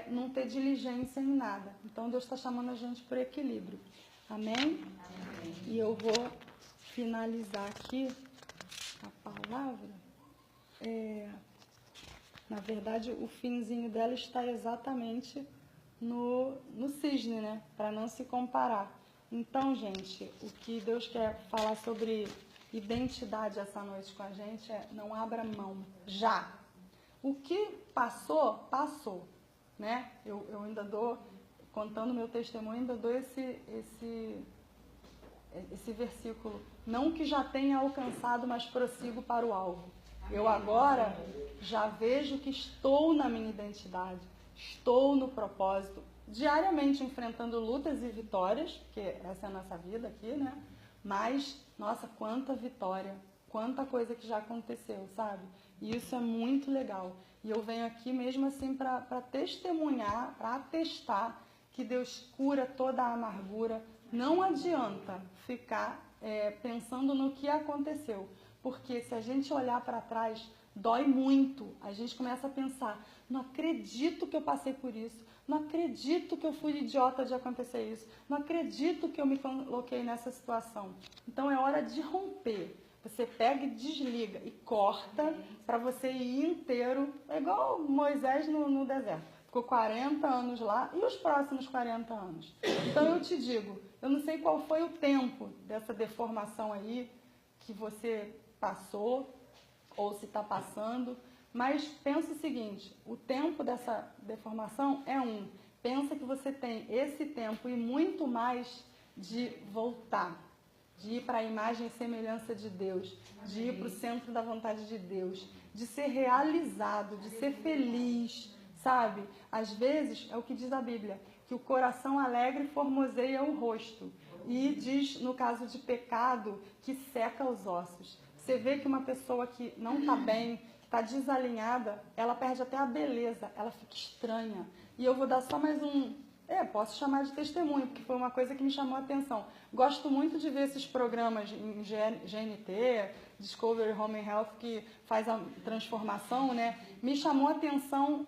Não ter diligência em nada. Então Deus está chamando a gente por equilíbrio. Amém? Amém? E eu vou finalizar aqui a palavra. Na verdade, o finzinho dela está exatamente no cisne, né? Para não se comparar. Então, gente, o que Deus quer falar sobre identidade essa noite com a gente é: não abra mão, já. O que passou, passou, né? Eu ainda dou, contando meu testemunho, ainda dou esse versículo. Não que já tenha alcançado, mas prossigo para o alvo. Eu agora já vejo que estou na minha identidade, estou no propósito, diariamente enfrentando lutas e vitórias, porque essa é a nossa vida aqui, né? Mas, nossa, quanta vitória, quanta coisa que já aconteceu, sabe? E isso é muito legal. E eu venho aqui mesmo assim para testemunhar, para atestar que Deus cura toda a amargura. Não adianta ficar pensando no que aconteceu, porque se a gente olhar para trás, dói muito. A gente começa a pensar: não acredito que eu passei por isso, não acredito que eu fui idiota de acontecer isso, não acredito que eu me coloquei nessa situação. Então é hora de romper. Você pega e desliga e corta para você ir inteiro. É igual Moisés no deserto. Ficou 40 anos lá, e os próximos 40 anos? Então eu te digo, eu não sei qual foi o tempo dessa deformação aí que você passou, ou se está passando, mas pensa o seguinte: o tempo dessa deformação é pensa que você tem esse tempo e muito mais de voltar, de ir para a imagem e semelhança de Deus, de ir para o centro da vontade de Deus, de ser realizado, de ser feliz, sabe? Às vezes, é o que diz a Bíblia, que o coração alegre formoseia o rosto. E diz, no caso de pecado, que seca os ossos. Você vê que uma pessoa que não está bem, que está desalinhada, ela perde até a beleza, ela fica estranha. E eu vou dar só mais posso chamar de testemunho, porque foi uma coisa que me chamou a atenção. Gosto muito de ver esses programas em GNT, Discovery Home and Health, que faz a transformação, né? Me chamou a atenção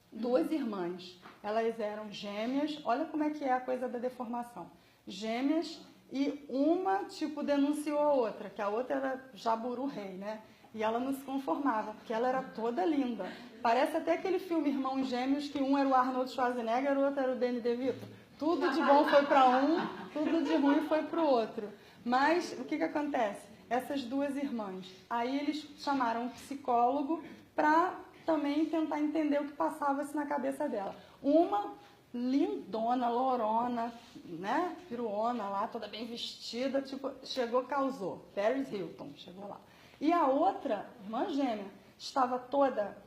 duas irmãs. Elas eram gêmeas, olha como é que é a coisa da deformação. Gêmeas, e uma, denunciou a outra, que a outra era Jaburu Rei, né? E ela não se conformava, porque ela era toda linda. Parece até aquele filme Irmãos Gêmeos, que um era o Arnold Schwarzenegger, o outro era o Danny DeVito. Tudo de bom foi para um, tudo de ruim foi para o outro. Mas o que acontece? Essas duas irmãs, aí eles chamaram um psicólogo para também tentar entender o que passava-se na cabeça dela. Uma lindona, lourona, né? Piruona lá, toda bem vestida, chegou, causou. Paris Hilton, chegou lá. E a outra, irmã gêmea, estava toda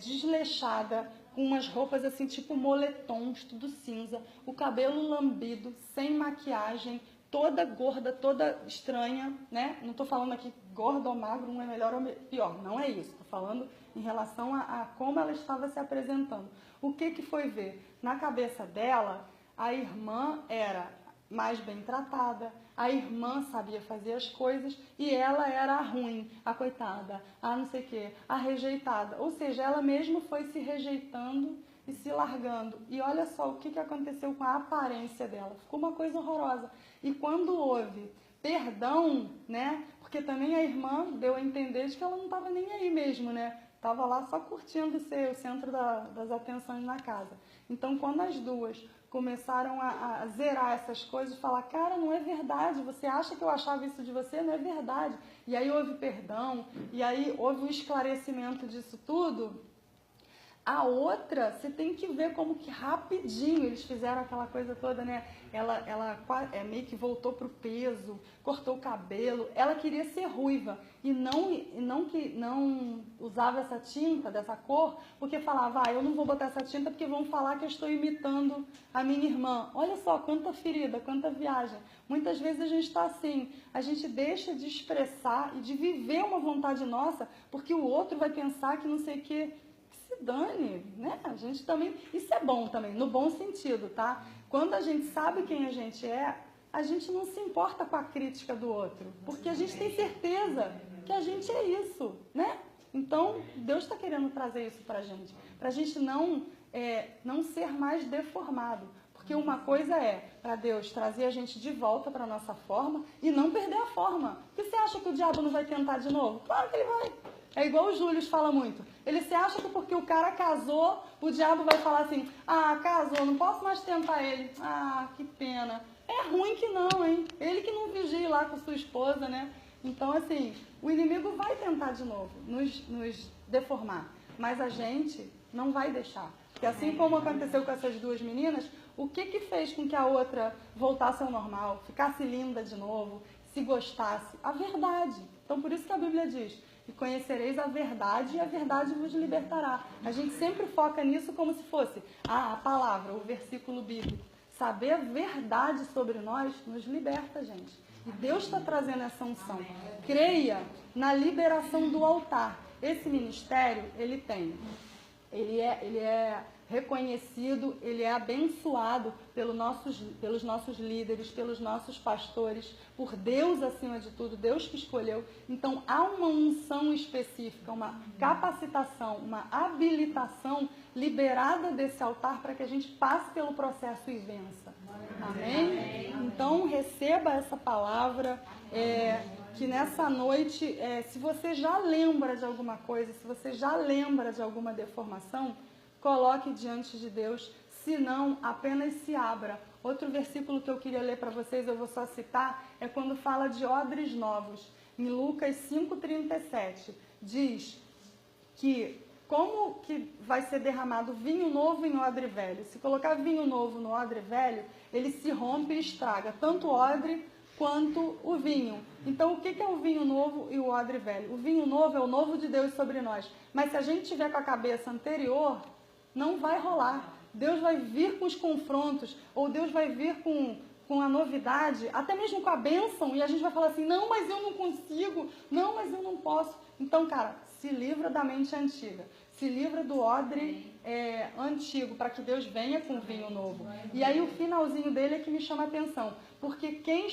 desleixada, com umas roupas assim, tipo moletons, tudo cinza, o cabelo lambido, sem maquiagem, toda gorda, toda estranha, né? Não estou falando aqui gordo ou magro, um é melhor ou pior, não é isso. Estou falando em relação a como ela estava se apresentando. O que foi ver? Na cabeça dela, a irmã era mais bem tratada, a irmã sabia fazer as coisas e ela era a ruim, a coitada, a não sei o quê, a rejeitada. Ou seja, ela mesma foi se rejeitando e se largando. E olha só o que aconteceu com a aparência dela. Ficou uma coisa horrorosa. E quando houve perdão, né? Porque também a irmã deu a entender de que ela não estava nem aí mesmo, né? Estava lá só curtindo ser o centro das atenções na casa. Então, quando as duas começaram a zerar essas coisas, falar: cara, não é verdade, você acha que eu achava isso de você? Não é verdade. E aí houve perdão, e aí houve o esclarecimento disso tudo. A outra, você tem que ver como que rapidinho eles fizeram aquela coisa toda, né? Ela meio que voltou pro peso, cortou o cabelo. Ela queria ser ruiva e não usava essa tinta dessa cor, porque falava: eu não vou botar essa tinta porque vão falar que eu estou imitando a minha irmã. Olha só, quanta ferida, quanta viagem. Muitas vezes a gente está assim, a gente deixa de expressar e de viver uma vontade nossa, porque o outro vai pensar que não sei o que dane, né? A gente também, isso é bom também, no bom sentido, tá? Quando a gente sabe quem a gente é, a gente não se importa com a crítica do outro, porque a gente tem certeza que a gente é isso, né? Então, Deus está querendo trazer isso pra gente não ser mais deformado, porque uma coisa é, para Deus, trazer a gente de volta para nossa forma e não perder a forma. Porque você acha que o diabo não vai tentar de novo? Claro que ele vai. É igual o Júlio fala muito. Ele se acha que porque o cara casou, o diabo vai falar assim, casou, não posso mais tentar ele. Que pena. É ruim que não, hein? Ele que não vigia lá com sua esposa, né? Então, assim, o inimigo vai tentar de novo nos deformar. Mas a gente não vai deixar. Porque assim como aconteceu com essas duas meninas, o que fez com que a outra voltasse ao normal, ficasse linda de novo, se gostasse? A verdade. Então, por isso que a Bíblia diz, e conhecereis a verdade e a verdade vos libertará. A gente sempre foca nisso como se fosse a palavra, o versículo bíblico. Saber a verdade sobre nós nos liberta, gente. E Deus está trazendo essa unção. Creia na liberação do altar. Esse ministério, ele é reconhecido, ele é abençoado pelos nossos líderes, pelos nossos pastores, por Deus acima de tudo, Deus que escolheu. Então há uma unção específica, uma capacitação, uma habilitação liberada desse altar para que a gente passe pelo processo e vença. Amém? Então receba essa palavra, que nessa noite, se você já lembra de alguma coisa, se você já lembra de alguma deformação, coloque diante de Deus, se não, apenas se abra. Outro versículo que eu queria ler para vocês, eu vou só citar, é quando fala de odres novos. Em Lucas 5,37, diz que como que vai ser derramado vinho novo em odre velho? Se colocar vinho novo no odre velho, ele se rompe e estraga, tanto o odre quanto o vinho. Então, o que é o vinho novo e o odre velho? O vinho novo é o novo de Deus sobre nós. Mas se a gente tiver com a cabeça anterior, não vai rolar. Deus vai vir com os confrontos, ou Deus vai vir com a novidade, até mesmo com a bênção, e a gente vai falar assim, não, mas eu não consigo, não, mas eu não posso. Então, cara, se livra da mente antiga, se livra do odre antigo, para que Deus venha com vinho novo. E aí o finalzinho dele é que me chama a atenção, porque quem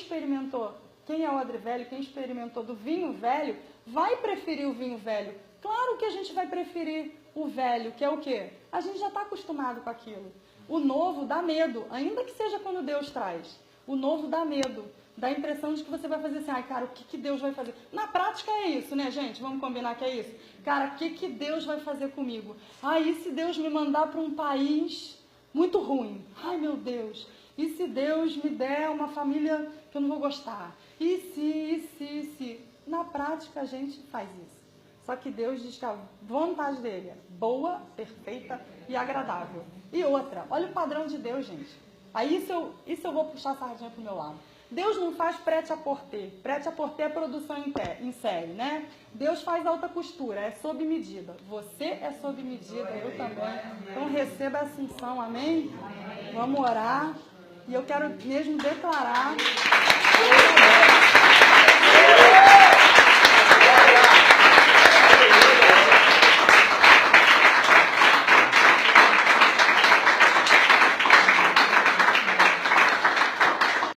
é o odre velho, quem experimentou do vinho velho, vai preferir o vinho velho. Claro que a gente vai preferir o velho, que é o quê? A gente já está acostumado com aquilo. O novo dá medo, ainda que seja quando Deus traz. O novo dá medo, dá a impressão de que você vai fazer assim, cara, o que Deus vai fazer? Na prática é isso, né, gente? Vamos combinar que é isso? Cara, o que Deus vai fazer comigo? E se Deus me mandar para um país muito ruim? Ai, meu Deus! E se Deus me der uma família que eu não vou gostar? E se? Na prática a gente faz isso. Só que Deus diz que a vontade dele é boa, perfeita e agradável. E outra, olha o padrão de Deus, gente. Aí isso eu vou puxar a sardinha pro meu lado. Deus não faz prêt-à-porter. Prêt-à-porter é produção em série, né? Deus faz alta costura, é sob medida. Você é sob medida, eu também. Então receba essa unção, amém? Vamos orar. E eu quero mesmo declarar...